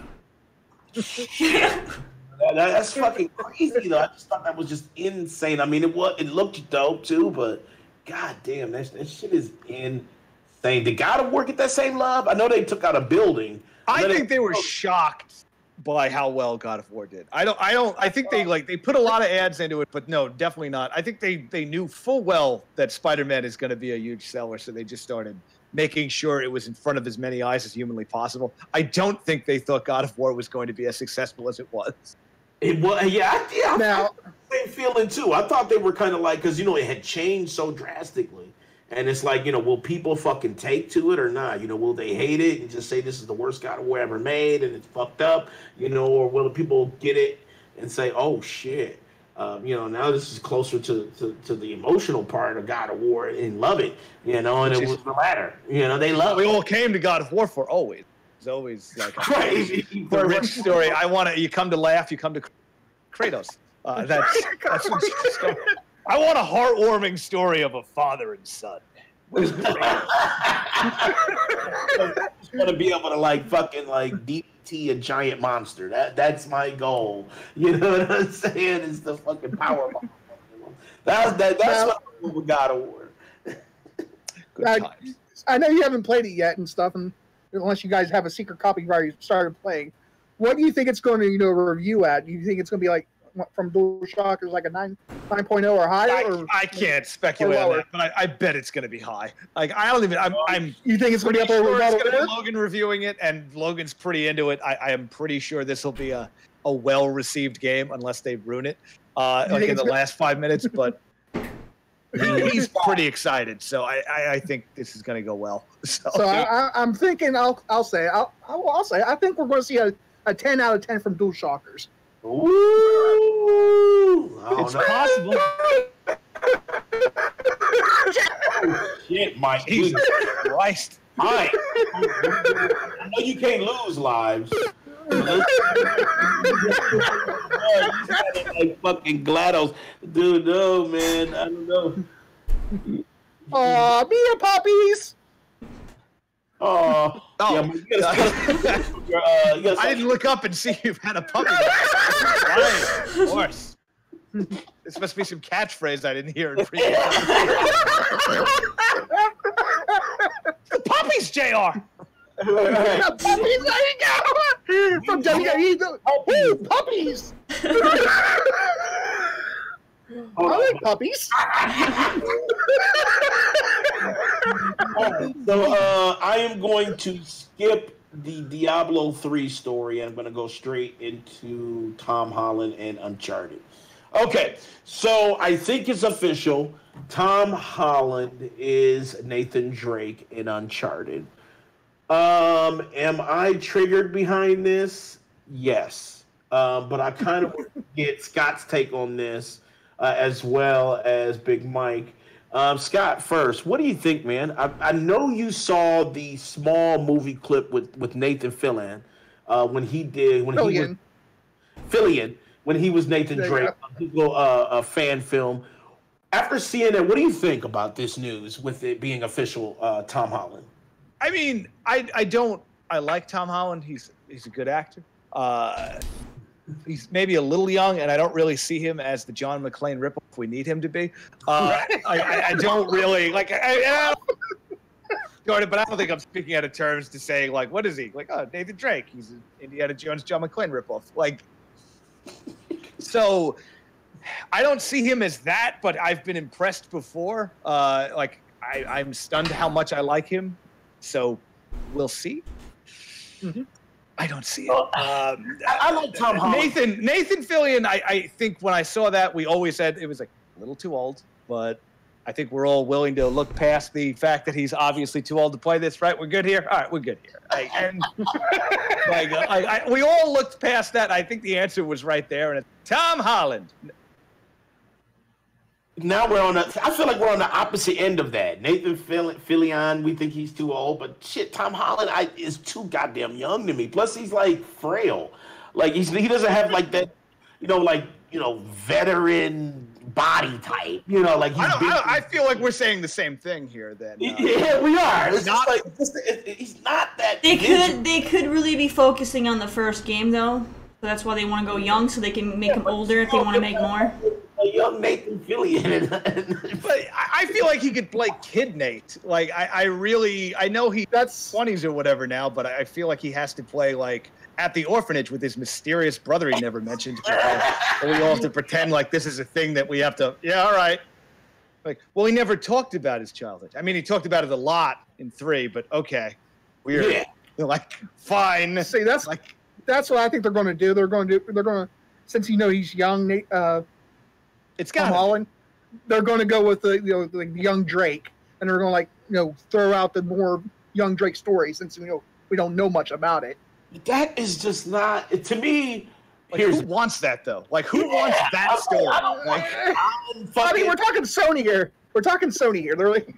That's fucking crazy, though. I just thought that was just insane. I mean, it looked dope too, but god damn, that shit is insane. Did God of War get that same love? I know they took out a building. I think they were shocked by how well God of War did. I think they put a lot of ads into it, but no, definitely not. I think they knew full well that Spider-Man is going to be a huge seller, so they just started making sure it was in front of as many eyes as humanly possible. I don't think they thought God of War was going to be as successful as it was. It was, yeah. Now, same feeling too. I thought they were kind of like, because, you know, it had changed so drastically. And it's like, you know, will people fucking take to it or not? You know, will they hate it and just say this is the worst God of War ever made and it's fucked up? You know, or will people get it and say, oh shit, you know, now this is closer to the emotional part of God of War and love it, you know, and it was the latter. You know, they love it. We all came to God of War for always. It's always like crazy. For a rich story. You come to laugh, you come to Kratos. That's what you start. I want a heartwarming story of a father and son. I just want to be able to like fucking like DT a giant monster. That's my goal. You know what I'm saying? It's the fucking power bomb. That's what we got award. I know you haven't played it yet and stuff, and unless you guys have a secret copy where you started playing, what do you think it's going to review at? Do you think it's going to be like from Dualshockers, like a 9.0 or higher? I can't speculate on that, but I bet it's going to be high. Like I don't even. I'm. You think it's going to be up there with it's going to be Logan reviewing it, and Logan's pretty into it. I am pretty sure this will be a well-received game, unless they ruin it, like in the last 5 minutes. But he's pretty excited, so I think this is going to go well. So I'm thinking. I'll say. I think we're going to see a 10 out of 10 from Dualshockers. Ooh, it's possible. Shit, Mike. Jesus Christ. Mike. I know you can't lose lives. Like fucking GLaDOS. Dude, no, man. I don't know. Mia puppies. Oh. Yeah, I didn't look up and see you've had a puppy. Right, of course. This must be some catchphrase I didn't hear in previous. The puppies, JR. The puppies, there you go. From WWE, puppies. I like puppies. So I am going to skip the Diablo 3 story. I'm going to go straight into Tom Holland and Uncharted. Okay, so I think it's official. Tom Holland is Nathan Drake in Uncharted. Am I triggered behind this? Yes. But I kind of get Scott's take on this, as well as Big Mike. Scott, first, what do you think, man? I know you saw the small movie clip with Nathan Fillion when he was Fillion when he was Nathan Drake, a fan film. After seeing it, what do you think about this news with it being official? Tom Holland. I mean, I like Tom Holland. He's a good actor. He's maybe a little young, and I don't really see him as the John McClane ripoff we need him to be. I don't really like. Jordan, but I don't think I'm speaking out of terms to say like, what is he like? Oh, Nathan Drake. He's an Indiana Jones, John McClane ripoff. Like, so I don't see him as that, but I've been impressed before. I'm stunned how much I like him. So we'll see. Mm-hmm. I don't see it. I like Tom Holland. Nathan Fillion, I think when I saw that, we always said it was like a little too old, but I think we're all willing to look past the fact that he's obviously too old to play this, right? We're good here? All right, we're good here. We all looked past that. I think the answer was right there, and it's Tom Holland. Now I feel like we're on the opposite end of that. Nathan Fillion, we think he's too old, but shit, Tom Holland is too goddamn young to me. Plus, he's like frail. Like he doesn't have like that, veteran body type. I feel like we're saying the same thing here. Then yeah, we are. It's he's not that. They could really be focusing on the first game though. So that's why they want to go young, so they can make him older if they want to make more. A young Nathan Fillion. But I feel like he could play Kid Nate. Like, I know that's 20s or whatever now, but I feel like he has to play, like, at the orphanage with his mysterious brother he never mentioned. We all have to pretend like this is a thing that we have to, yeah, all right. Like, well, he never talked about his childhood. I mean, he talked about it a lot in 3, but okay. Weird. Yeah. They're like, fine. See, that's what I think they're going to do. They're going to, since he's young, Nate, it's got Holland. They're going to go with the young Drake, and they're going to throw out the more young Drake story since we don't know much about it. That is just not to me. Like, who wants that though? Like, who wants that story? I mean, we're talking Sony here. They're like,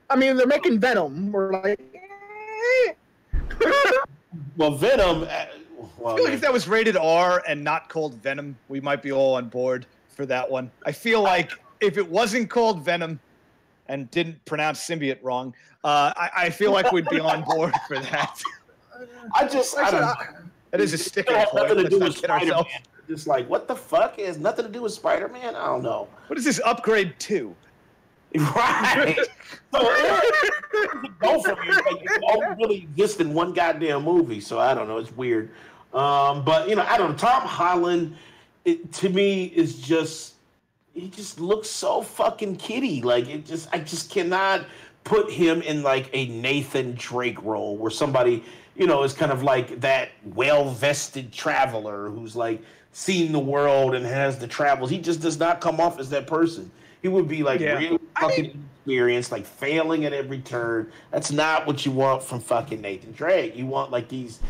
I mean, they're making Venom. We're like, well, Venom. I feel like if that was rated R and not called Venom, we might be all on board for that one. I feel like if it wasn't called Venom and didn't pronounce symbiote wrong, I feel like we'd be on board for that. That is a sticking point. Nothing to do with Spider-Man. Just like, what the fuck? It has nothing to do with Spider-Man? I don't know. What is this upgrade to? Right. So go from here. Like, it all really exists in one goddamn movie. So I don't know. It's weird. But I don't know. Tom Holland, to me, is just he just looks so fucking kiddie. Like I just cannot put him in like a Nathan Drake role where somebody, is kind of like that well-vested traveler who's like seen the world and has the travels. He just does not come off as that person. He would be like really fucking experienced, like failing at every turn. That's not what you want from fucking Nathan Drake. You want like these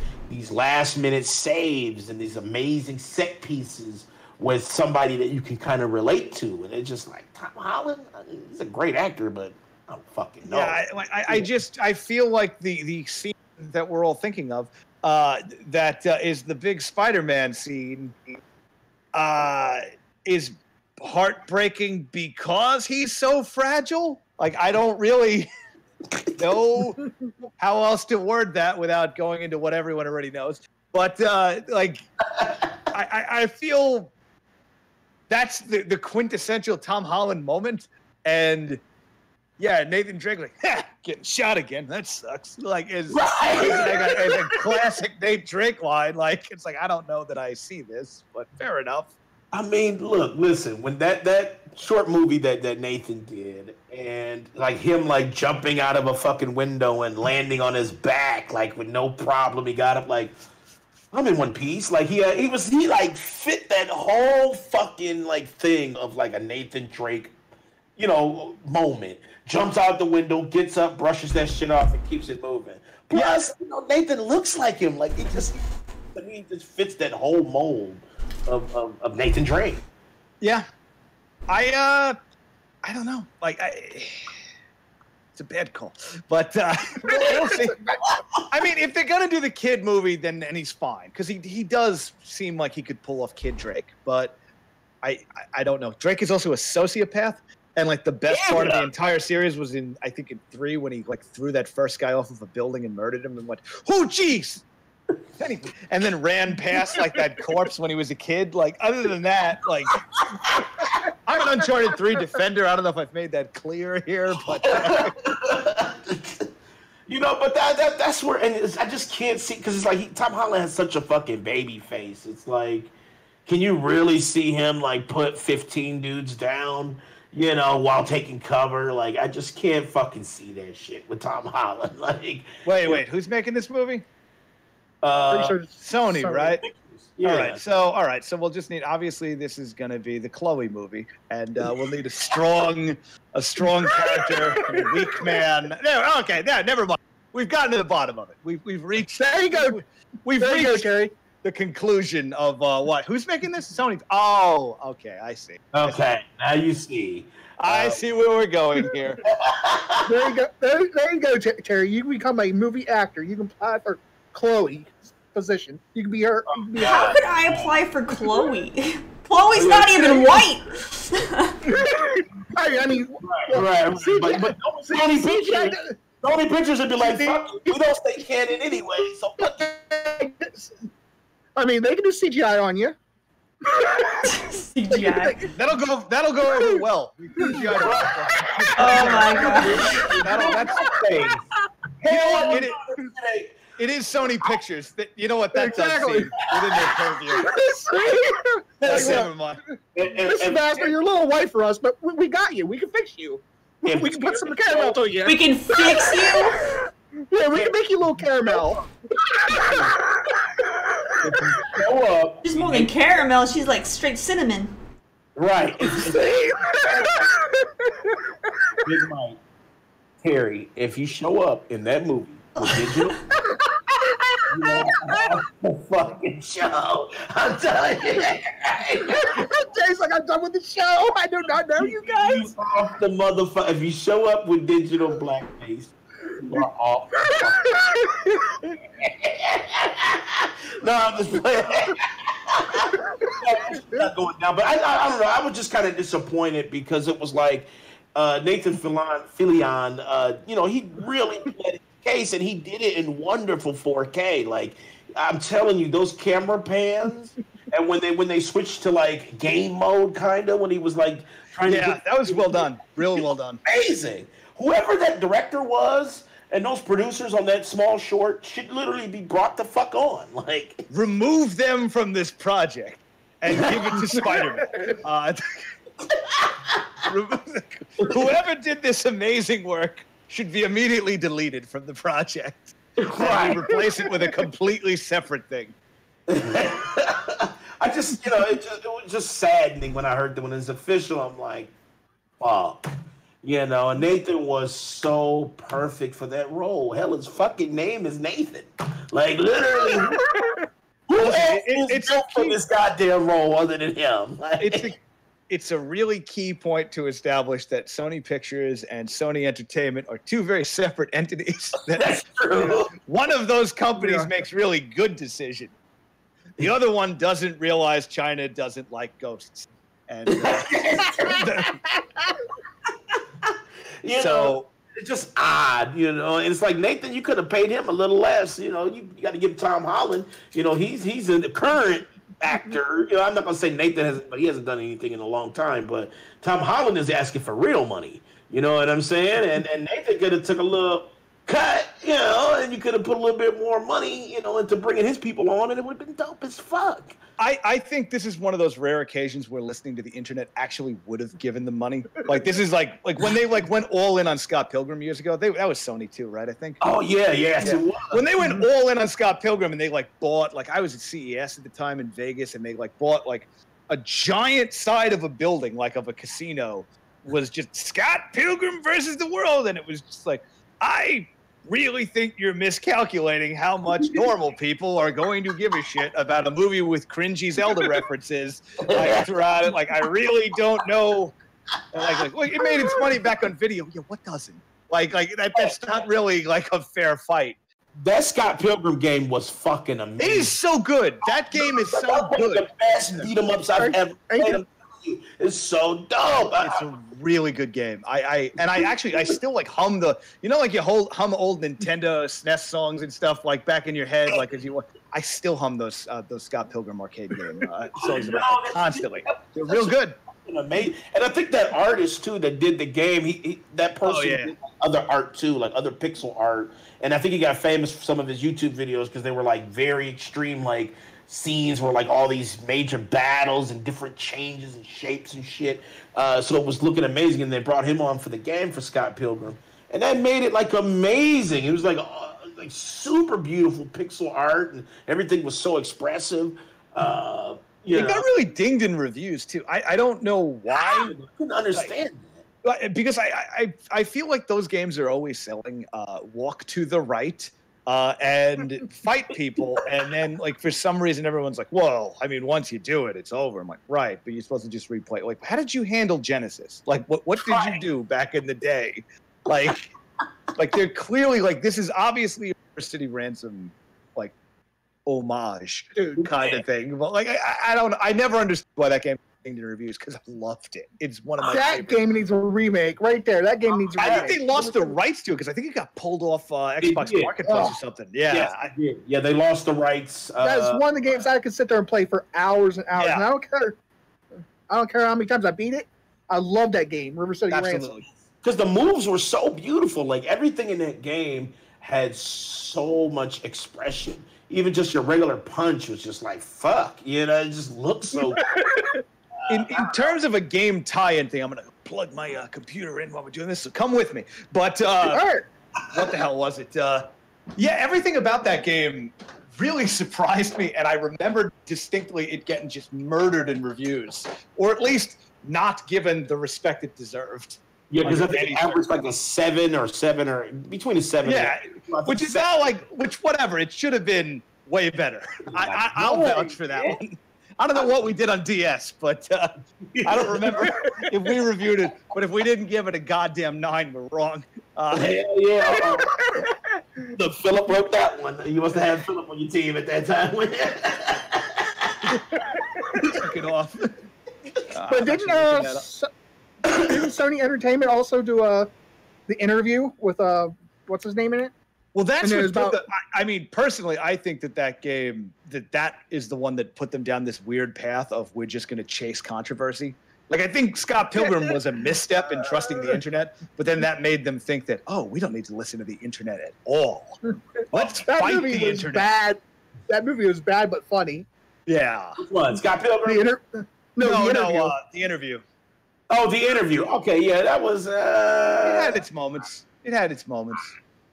last minute saves and these amazing set pieces with somebody that you can kind of relate to. And it's just like Tom Holland, he's a great actor, but I don't fucking know. Yeah, I feel like the scene that we're all thinking of, that is the big Spider-Man scene, is heartbreaking because he's so fragile. Like, I don't really know how else to word that without going into what everyone already knows. But I feel that's the quintessential Tom Holland moment. And yeah, Nathan Drake, like, getting shot again. That sucks. Like, is a classic Nate Drake line. Like, it's like, I don't know that I see this, but fair enough. I mean, listen, when that short movie that Nathan did, and like him like jumping out of a fucking window and landing on his back, like with no problem, he got up like, I'm in one piece. Like he like fit that whole fucking like thing of like a Nathan Drake, moment. Jumps out the window, gets up, brushes that shit off, and keeps it moving. Plus, Nathan looks like him. Like he just fits that whole mold of Nathan Drake. Yeah, I I don't know. Like, it's a bad call, but we'll see. I mean, if they're gonna do the kid movie, then he's fine because he does seem like he could pull off Kid Drake. But I don't know. Drake is also a sociopath, and like the best part of the entire series was in I think in 3 when he like threw that first guy off of a building and murdered him and went, "Oh, jeez." And then ran past like that corpse when he was a kid. Like, other than that, like, I'm an Uncharted 3 defender. I don't know if I've made that clear here, but you know, but that's where, and I just can't see because it's like Tom Holland has such a fucking baby face. It's like, can you really see him like put 15 dudes down, you know, while taking cover? Like, I just can't fucking see that shit with Tom Holland. Like, wait, who's making this movie? Sony, right? Yeah. All right. So we'll just need. Obviously, this is going to be the Chloe movie, and we'll need a strong character, a weak man. No, okay, never mind. We've gotten to the bottom of it. We've reached. There you go. We've There you go, reached Terry. the conclusion of what? Who's making this? Sony. Oh, okay, I see. Okay, now you see. I see where we're going here. There you go. There you go, Terry. You can become a movie actor. You can apply for Chloe's position. You can be her. You can be How her. could I apply for Chloe? Chloe's not even white. I mean, Right. But Sony CGI Pictures, Sony Pictures would be like, fuck it, we don't stay canon anyway, so fuck it. I mean, they can do CGI on you. CGI. That'll go over well. Oh my god. That's the thing. You know what? It is Sony Pictures. You know what? That does seem within their purview. Never mind. Listen, Master, you're a little white for us, but we got you. We can fix you. We can put some caramel to you. We can fix you? Yeah, we can make you a little caramel. Show up. She's more than caramel, she's like straight cinnamon. Right. Big Mike. Terry, if you show up in that movie with digital, you know, the fucking show. I'm telling you. Jay's like, I'm done with the show. I do not know you guys. You off the motherfucker. If you show up with digital blackface, you are off. No, I'm just playing. It's not going down. But I don't know. I was just kind of disappointed because it was like Nathan Fillion, you know, he really played his case and he did it in wonderful 4K. Like, I'm telling you, those camera pans and when they switched to like game mode, kind of when he was like trying to get, that was well done, really well done, amazing. Whoever that director was and those producers on that small short should literally be brought the fuck on. Like, remove them from this project and give it to Spider-Man. Whoever did this amazing work should be immediately deleted from the project. Right. And replace it with a completely separate thing. I just, you know, it was just saddening when I heard that when it's official. I'm like, fuck. You know, and Nathan was so perfect for that role. Hell, his fucking name is Nathan. Like, literally, who else is built for this goddamn role other than him? Like, it's a really key point to establish that Sony Pictures and Sony Entertainment are two very separate entities. That's true. One of those companies makes really good decisions. The other one doesn't realize China doesn't like ghosts. And so it's just odd, you know. And it's like, Nathan, you could have paid him a little less. You know, you got to give Tom Holland. You know, he's a current actor. You know, I'm not gonna say Nathan hasn't, but he hasn't done anything in a long time. But Tom Holland is asking for real money. You know what I'm saying? And Nathan could have took a little cut, you know, and you could have put a little bit more money, you know, into bringing his people on, and it would have been dope as fuck. I think this is one of those rare occasions where listening to the internet actually would have given them money. Like, this is like when they like went all in on Scott Pilgrim years ago. That was Sony too, right? I think. Oh yeah. When they went all in on Scott Pilgrim and they like bought, like, I was at CES at the time in Vegas, and they like bought like a giant side of a building, like of a casino, was just Scott Pilgrim versus the world, and it was just like, I really think you're miscalculating how much normal people are going to give a shit about a movie with cringy Zelda references like throughout it. Like, I really don't know Like well, it made its money back on video. Yeah, what doesn't? Like that's not really like a fair fight. That Scott Pilgrim game was fucking amazing. It is so good. That game is so good. The best beat 'em ups I've ever played. It's so dope. It's a really good game. I still like hum the, like you hum old Nintendo SNES songs and stuff like back in your head, like as you. I still hum those Scott Pilgrim arcade game songs constantly. They're real good. Amazing. And I think that artist too that did the game, that person did other art too, like other pixel art. And I think he got famous for some of his YouTube videos because they were like very extreme, like scenes where like all these major battles and different changes and shapes and shit. So it was looking amazing, and they brought him on for the game for Scott Pilgrim, and that made it like amazing. It was like super beautiful pixel art, and everything was so expressive. It got really dinged in reviews too. I don't know why. I couldn't understand that. Because I feel like those games are always selling walk to the right and fight people, and then like for some reason everyone's like, well, I mean, once you do it, it's over. I'm like, right, but you're supposed to just replay. Like, how did you handle Genesis? Like, what did you do back in the day? Like they're clearly like this is obviously a City Ransom like homage kind of thing. But like I never understood why that game in reviews because I loved it. It's one of my that favorites. game needs a remake right there. That game needs a remake. I think they lost the rights to it because I think it got pulled off Xbox Marketplace or something. Yeah, yeah, they lost the rights. That is one of the games I could sit there and play for hours and hours. And I don't care how many times I beat it. I love that game, River City Ransom. Because the moves were so beautiful. Like everything in that game had so much expression. Even just your regular punch was just like, fuck. It just looked so good. In terms of a game tie-in thing, I'm going to plug my computer in while we're doing this, so come with me. But what the hell was it? Everything about that game really surprised me, and I remember distinctly it getting just murdered in reviews, or at least not given the respect it deserved. Yeah, because I think it averaged like a 7 or between a 7. Yeah, which is not like, whatever. It should have been way better. I'll vouch for that one. I don't know what we did on DS, but I don't remember if we reviewed it. But if we didn't give it a goddamn 9, we're wrong. Hell yeah. Look, Philip wrote that one. You must have had Philip on your team at that time. Took it off. But didn't Sony Entertainment also do the interview with what's his name in it? Well, that's I mean, personally, I think that game that is the one that put them down this weird path of we're just going to chase controversy. Like, I think Scott Pilgrim was a misstep in trusting the internet, but then that made them think that, oh, we don't need to listen to the internet at all. Let's fight the internet. Bad. That movie was bad but funny. Yeah. Which one? Scott Pilgrim? The interview. Oh, the interview. Okay, yeah, that was. It had its moments. It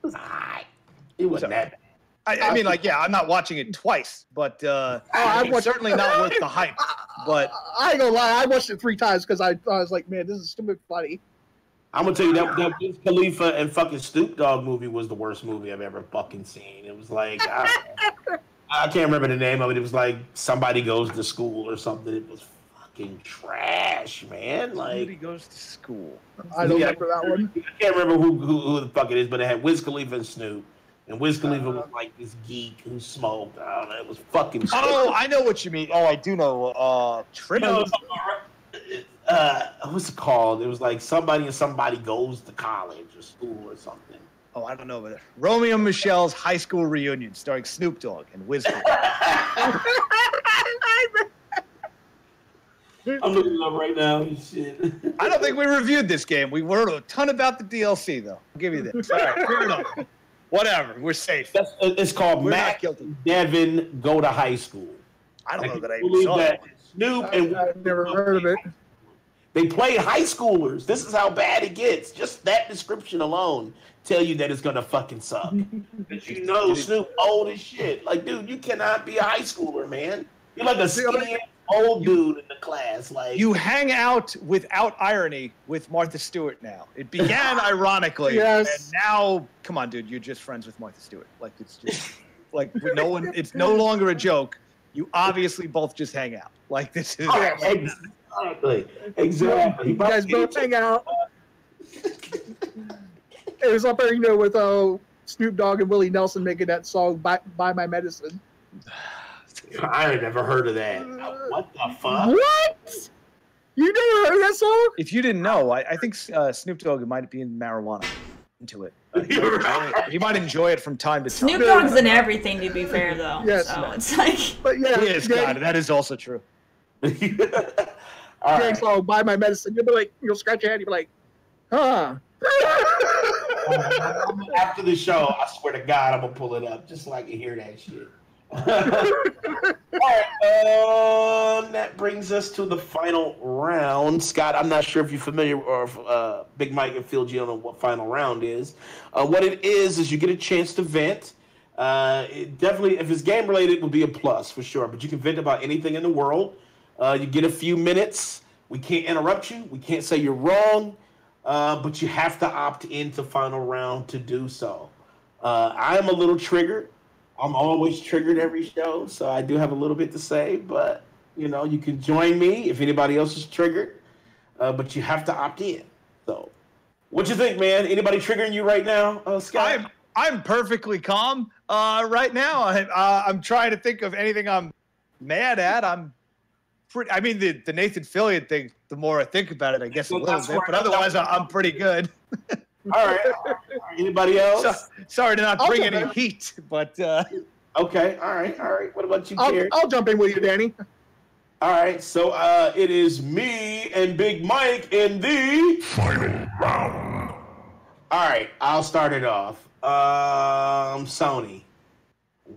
was alright. It wasn't that bad. I mean, like, yeah, I'm not watching it twice, but it's certainly not worth the hype. But I ain't gonna lie, I watched it 3 times because I was like, man, this is stupid funny. I'm gonna tell you that Wiz Khalifa and fucking Snoop Dogg movie was the worst movie I've ever fucking seen. It was like I can't remember the name of it. It was like Somebody Goes to School or something. It was fucking trash, man. Like Somebody Goes to School. I don't remember that one. I can't remember who the fuck it is, but it had Wiz Khalifa and Snoop. And Wiz Khalifa was like this geek who smoked. I don't know. It was fucking stupid. Oh, I know what you mean. Oh, I do know. What's it called? It was like somebody goes to college or school or something. Oh, I don't know. But Romeo and Michelle's high school reunion starring Snoop Dogg and Wiz Khalifa. I'm looking it up right now. Shit. I don't think we reviewed this game. We learned a ton about the DLC, though. I'll give you this. All right, fair enough. Whatever, we're safe. It's called Matt and Devin Go to High School. I don't know that I even saw that. Snoop and I've never heard of it. They played high schoolers. This is how bad it gets. Just that description alone tell you that it's gonna fucking suck. But you know Snoop old as shit. Like, dude, you cannot be a high schooler, man. You're like a skinny old dude in the class. Like, you hang out without irony with Martha Stewart now. It began ironically, yes. And now, come on, dude, you're just friends with Martha Stewart. Like, it's just like no one. It's no longer a joke. You obviously both just hang out. Like, this is Exactly. You guys both hang out. It was up there, with Snoop Dogg and Willie Nelson making that song "Buy My Medicine." I had never heard of that. What the fuck? What? You never heard that song? If you didn't know, I think Snoop Dogg might be in marijuana into it. He might enjoy it from time to time. Snoop Dogg's in everything, to be fair, though. Yes. So it's like. But yeah, He is, God, that is also true. All right. song "Buy My Medicine." You'll be like, you'll scratch your head. You'll be like, huh. After the show, I swear to God, I'm gonna pull it up just so I can hear that shit. All right, that brings us to the final round. Scott, I'm not sure if you're familiar or if Big Mike and Phil G don't know what final round is. What it is you get a chance to vent. It definitely, if it's game related, it will be a plus for sure. But you can vent about anything in the world. You get a few minutes. We can't interrupt you. We can't say you're wrong. But you have to opt into final round to do so. I am a little triggered. I'm always triggered every show, so I do have a little bit to say. But, you can join me if anybody else is triggered. But you have to opt in. So, what you think, man? Anybody triggering you right now, Scott? I'm perfectly calm right now. I'm trying to think of anything I'm mad at. I mean, the Nathan Fillion thing, the more I think about it, I guess a little bit. But otherwise, I'm pretty good. All right. Anybody else? Sorry to not bring any heat, but... Okay. All right. What about you, Jared? I'll jump in with you, Danny. All right. So it is me and Big Mike in the final round. All right. I'll start it off. Sony,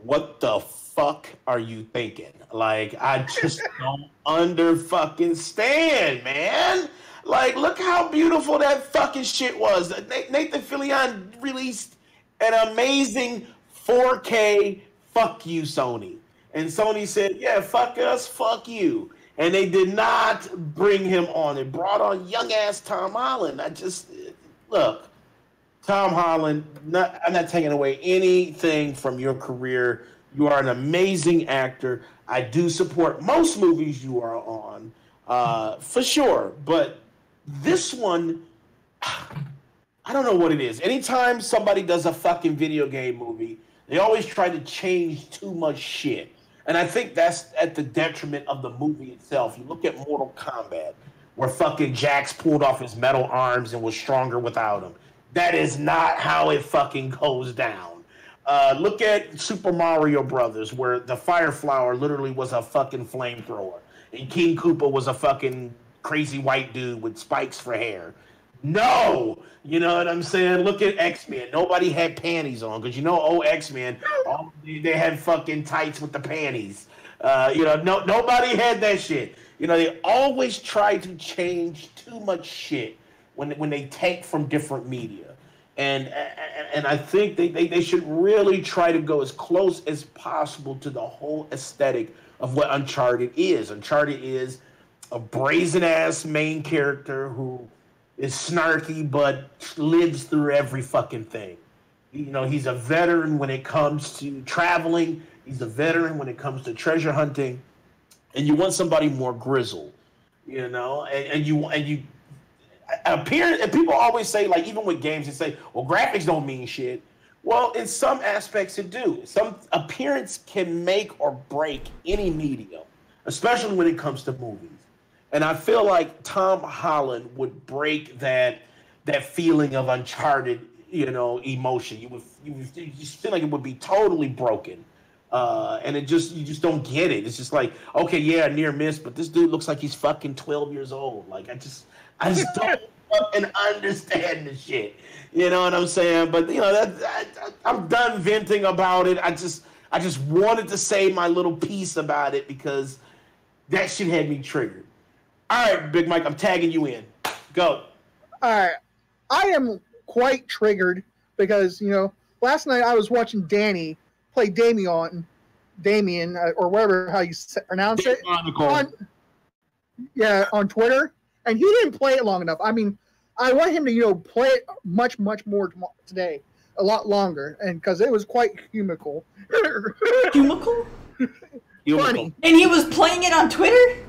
what the fuck are you thinking? Like, I just don't stand, man. Like, look how beautiful that fucking shit was. Nathan Fillion released an amazing 4K fuck you, Sony. And Sony said, yeah, fuck us, fuck you. And they did not bring him on. It brought on young-ass Tom Holland. Look, Tom Holland, I'm not taking away anything from your career. You are an amazing actor. I do support most movies you are on, for sure. But this one, I don't know what it is. Anytime somebody does a fucking video game movie, they always try to change too much shit. And I think that's at the detriment of the movie itself. You look at Mortal Kombat, where fucking Jax pulled off his metal arms and was stronger without him. That is not how it fucking goes down. Look at Super Mario Brothers, where the Fire Flower literally was a fucking flamethrower. And King Koopa was a fucking crazy white dude with spikes for hair. No! You know what I'm saying? Look at X-Men. Nobody had panties on, because X-Men, they had fucking tights with the panties. Nobody had that shit. They always try to change too much shit when they take from different media. And I think they should really try to go as close as possible to the whole aesthetic of what Uncharted is. Uncharted is a brazen-ass main character who is snarky but lives through every fucking thing. He's a veteran when it comes to traveling. He's a veteran when it comes to treasure hunting. And you want somebody more grizzled, and you appear, and people always say, like, even with games, they say, well, graphics don't mean shit. Well, in some aspects it do. Some appearance can make or break any medium, especially when it comes to movies. And I feel like Tom Holland would break that feeling of Uncharted, emotion. You feel like it would be totally broken. And you just don't get it. It's just like, okay, yeah, near miss, but this dude looks like he's fucking 12 years old. Like, I just don't fucking understand the shit. You know what I'm saying? But I'm done venting about it. I just wanted to say my little piece about it because that shit had me triggered. All right, Big Mike, I'm tagging you in. Go. All right. I am quite triggered because, last night I was watching Danny play Damien, or whatever how you pronounce it. On Twitter. And he didn't play it long enough. I mean, I want him to, play it much, much more today. A lot longer. And because it was quite humical. Humical? Funny. And he was playing it on Twitter?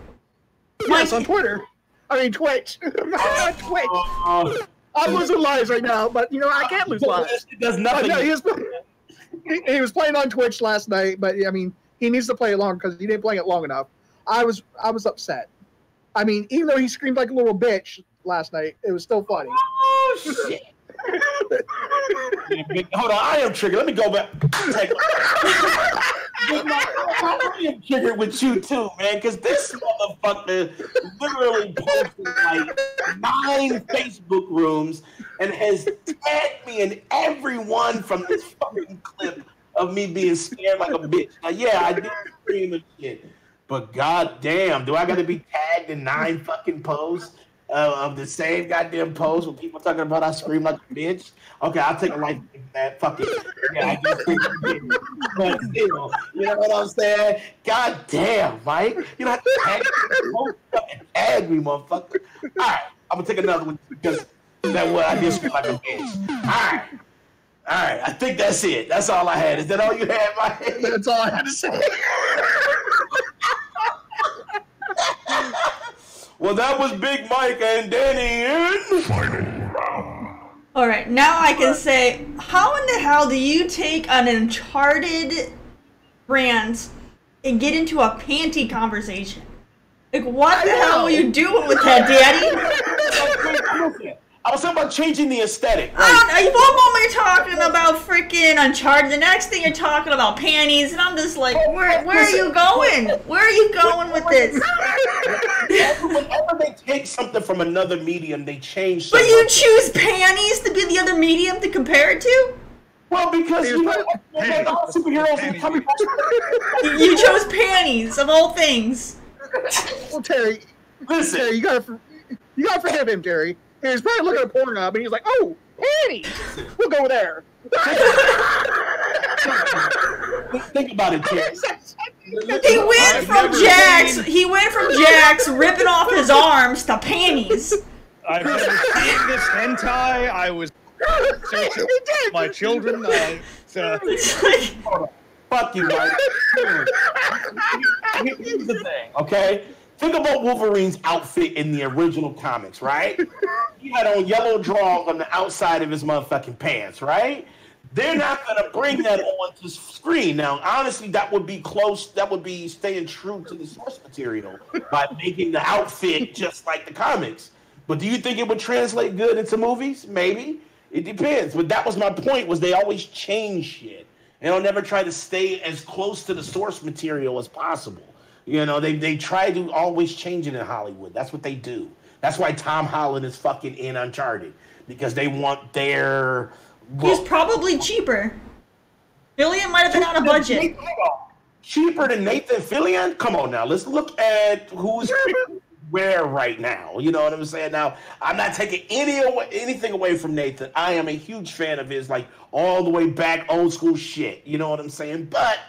Yes, on Twitter. I mean, Twitch. Not Twitch. I'm losing lives right now, but you know I can't lose lives. It does nothing. No, he was playing on Twitch last night, but I mean, he needs to play it long because he didn't play it long enough. I was upset. I mean, even though he screamed like a little bitch last night, it was still funny. Oh shit! Hold on, I am triggered. Let me go back. I am triggered with you too, man, because this motherfucker literally posted like 9 Facebook rooms and has tagged me in every one from this fucking clip of me being scared like a bitch. Now, yeah, I did scream and shit, but goddamn, do I got to be tagged in 9 fucking posts of the same goddamn post with people talking about I scream like a bitch? Okay, I'll take a life that fucking yeah. I just think but still, you know what I'm saying? God damn, Mike, you know tag me, motherfucker. All right, I'm gonna take another one because that what I just feel like a bitch. All right, I think that's it. That's all I had. Is that all you had, Mike? That's all I had to say. Well, that was Big Mike and Danny in Final round. Alright, now I can say, how in the hell do you take an Uncharted brand and get into a panty conversation? Like, what the hell are you doing with that, Daddy? I was talking about changing the aesthetic. One moment you're talking about freaking Uncharted, the next thing you're talking about panties, and I'm just like, where are you going? Where are you going with this? Whenever they take something from another medium, they change something. But you choose panties to be the other medium to compare it to? Well, because you know, all superheroes and comic books. You chose panties, of all things. Well, Terry, listen. Terry, you gotta forgive him, Terry. He's probably looking at Pornhub and he's like, "Oh, panties, we'll go there." Think about it, Terry. He went from Jax ripping off his arms to panties. I've never seen this hentai. I was searching my children. Fuck you, Mike. Here's the thing, okay? Think about Wolverine's outfit in the original comics, right? He had on yellow drawers on the outside of his motherfucking pants, right? They're not going to bring that onto screen. Now, honestly, that would be close. That would be staying true to the source material by making the outfit just like the comics. But do you think it would translate good into movies? Maybe. It depends. But that was my point, was they always change shit. They don't never try to stay as close to the source material as possible. You know, they try to always change it in Hollywood. That's what they do. That's why Tom Holland is fucking in Uncharted. Because they want their... He's probably cheaper. Fillion might have been out of budget. Cheaper than Nathan Fillion? Come on now. Let's look at who's where right now. You know what I'm saying? Now, I'm not taking anything away from Nathan. I am a huge fan of his, like, all the way back old school shit. You know what I'm saying? But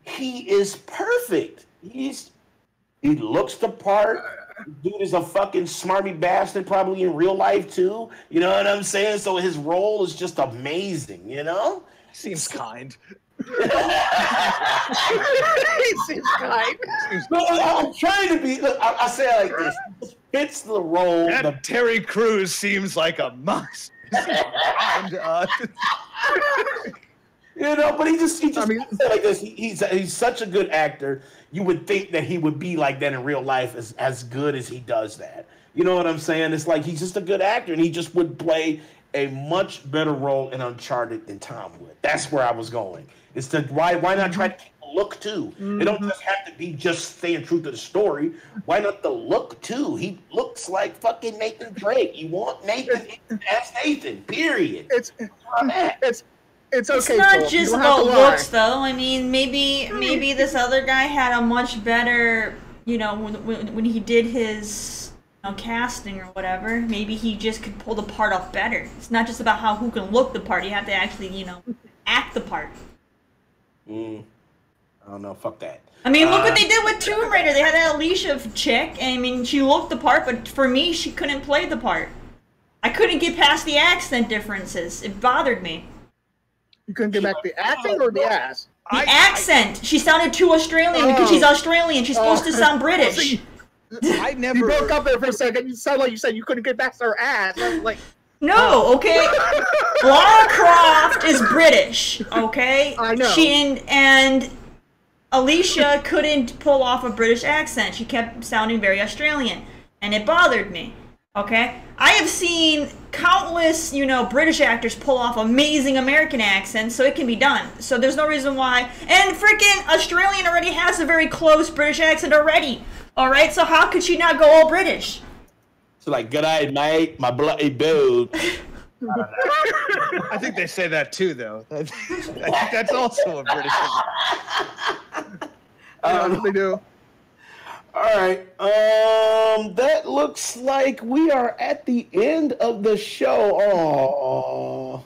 he is perfect. He looks the part. Dude is a fucking smarmy bastard, probably in real life too. You know what I'm saying? So his role is just amazing. You know? Seems kind. He seems kind. I'm trying to be. Look, I say it like this. It fits the role. That Terry Crews seems like a must. You know, but he just I mean, like this. He's such a good actor. You would think that he would be like that in real life, as good as he does that. You know what I'm saying? It's like he's just a good actor, and he just would play a much better role in Uncharted than Tom would. That's where I was going. It's the why not try to keep the look too? It don't just have to be just staying true to the story. Why not the look too? He looks like fucking Nathan Drake. You want Nathan? That's Nathan. Period. It's okay. It's not just about looks, though. I mean, maybe this other guy had a much better, you know, when he did his casting or whatever. Maybe he just could pull the part off better. It's not just about who can look the part. You have to actually, act the part. I don't know. Fuck that. I mean, look what they did with Tomb Raider. They had that Alicia chick, and I mean, she looked the part, but for me, she couldn't play the part. I couldn't get past the accent differences. It bothered me. You couldn't get back the acting or the ass? The accent. She sounded too Australian because she's Australian. She's supposed to sound British. I never. You broke up there for a second. You sound like you said you couldn't get past her ass. I was like, No, okay. Lara Croft is British, okay? I know. And Alicia couldn't pull off a British accent. She kept sounding very Australian, and it bothered me. Okay? I have seen countless, British actors pull off amazing American accents, so it can be done. So there's no reason why. And freaking Australian already has a very close British accent already. Alright? So how could she not go all British? So like, good day, mate, my bloody dude. I think they say that too, though. I think that's also a British. they do. All right. That looks like we are at the end of the show. Oh.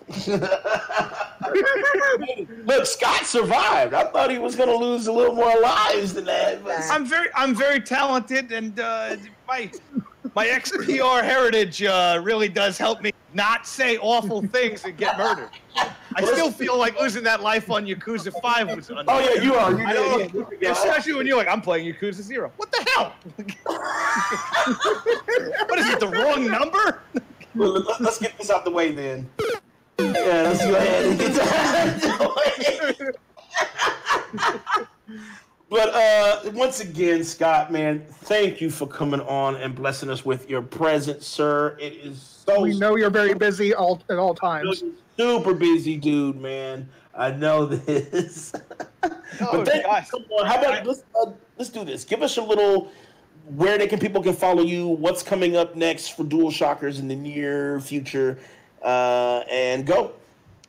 Look, Scott survived. I thought he was going to lose a little more lives than that. But... I'm very talented, and my ex-PR heritage really does help me not say awful things and get murdered. I still feel like losing that life on Yakuza 5 was unfair. Oh, yeah, you are. Especially when you're like, I'm playing Yakuza 0. What the hell? What is it, the wrong number? Well, let's get this out the way then. Yeah, let's go ahead and get that out the way. But once again, Scott, man, thank you for coming on and blessing us with your presence, sir. It is so. We know you're very busy at all times. Super busy, dude, man. I know this. Oh, but gosh. Come on, how about let's do this. Give us a little where people can follow you. What's coming up next for Dualshockers in the near future, and go.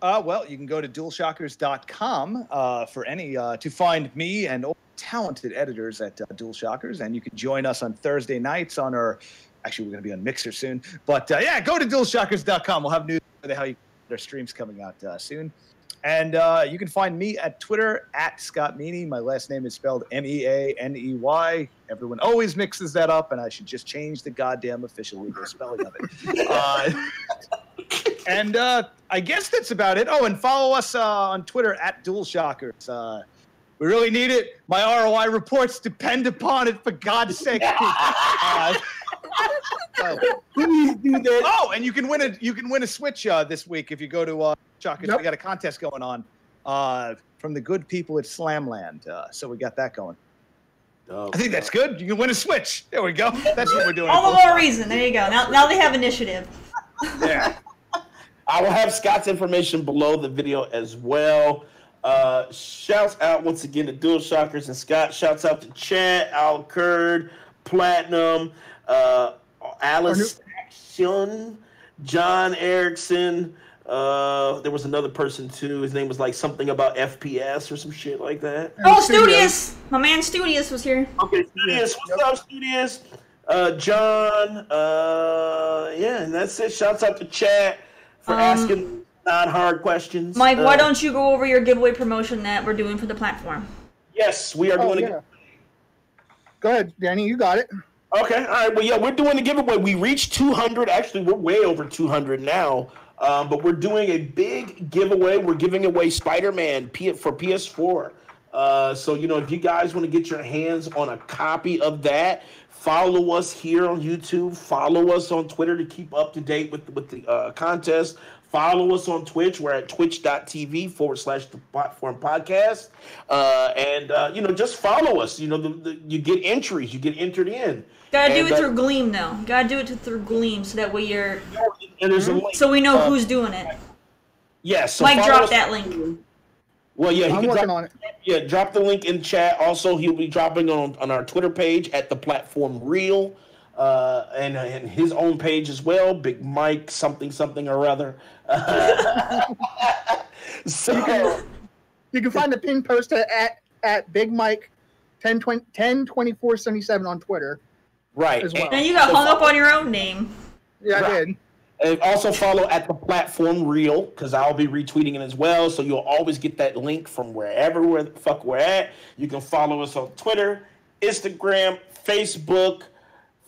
Well, you can go to dualshockers.com for to find me and all talented editors at Dualshockers, and you can join us on Thursday nights on our. Actually, we're going to be on Mixer soon, but yeah, go to dualshockers.com. We'll have news for how you our streams coming out soon, and you can find me at Twitter at Scott Meaney. My last name is spelled Meaney. Everyone always mixes that up, and I should just change the goddamn official legal spelling of it. And I guess that's about it. Oh, and follow us on Twitter at Dualshockers. We really need it. My ROI reports depend upon it, for God's sake. Please do that. Oh, and you can win a Switch this week if you go to Shockers. Yep. We got a contest going on from the good people at Slamland. So we got that going. I think that's good. You can win a Switch. There we go. That's what we're doing. All the more reason. There you go. Now they have initiative. Yeah. I will have Scott's information below the video as well. Shouts out once again to Dualshockers and Scott. Shouts out to Chad, Al Kurd, Platinum, Alice Action, John Erickson. There was another person too. His name was like something about FPS or some shit like that. Oh, Studious! My man Studious was here. Okay, Studious. What's up, Studious? John. Yeah, and that's it. Shouts out to Chad for asking non-hard questions. Mike, why don't you go over your giveaway promotion that we're doing for the platform? Yes, we are doing it. Go ahead, Danny. You got it. Okay, all right. Well, yeah, we're doing a giveaway. We reached 200. Actually, we're way over 200 now. But we're doing a big giveaway. We're giving away Spider-Man for PS4. So, if you guys want to get your hands on a copy of that, follow us here on YouTube. Follow us on Twitter to keep up to date with the contest. Follow us on Twitch. We're at twitch.tv/the platform podcast. And just follow us. You get entries. You get entered in. Gotta do it through Gleam, though. Gotta do it through Gleam so that way you're... And there's a link. So we know who's doing it. Yes. So Mike dropped that link. Well, yeah, I'm working on it. Yeah, drop the link in chat. Also, he'll be dropping on our Twitter page at the platform Real, and his own page as well. Big Mike something or other. So you can find the pin post at Big Mike 102477 on Twitter. Right. As well. And you got hung up on your own name. Yeah, I did. And also follow at the platform Real, because I'll be retweeting it as well. So you'll always get that link from wherever the fuck we're at. You can follow us on Twitter, Instagram, Facebook,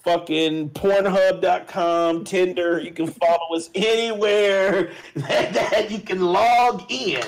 fucking Pornhub.com, Tinder. You can follow us anywhere that you can log in.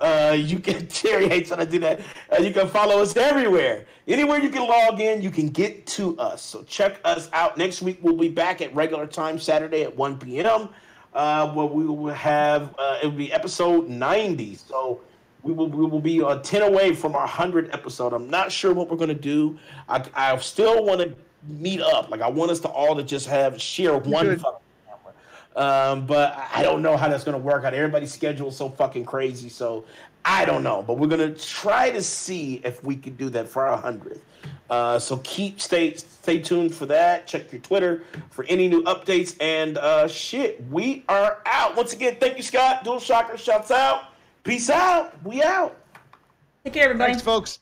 You can Terry hates when I do that. You can follow us everywhere. Anywhere you can log in, you can get to us. So check us out. Next week we'll be back at regular time, Saturday at 1 p.m. Where we will have it will be episode 90. So we will be 10 away from our 100th episode. I'm not sure what we're gonna do. I still want to meet up. Like I want us to all to just share one fucking camera. But I don't know how that's gonna work out. Everybody's schedule is so fucking crazy. So I don't know. But we're gonna try to see if we can do that for our 100th. So stay tuned for that. Check your Twitter for any new updates. And shit, we are out. Once again, thank you, Scott. Dualshockers, shouts out. Peace out. We out. Take care, everybody. Thanks, folks.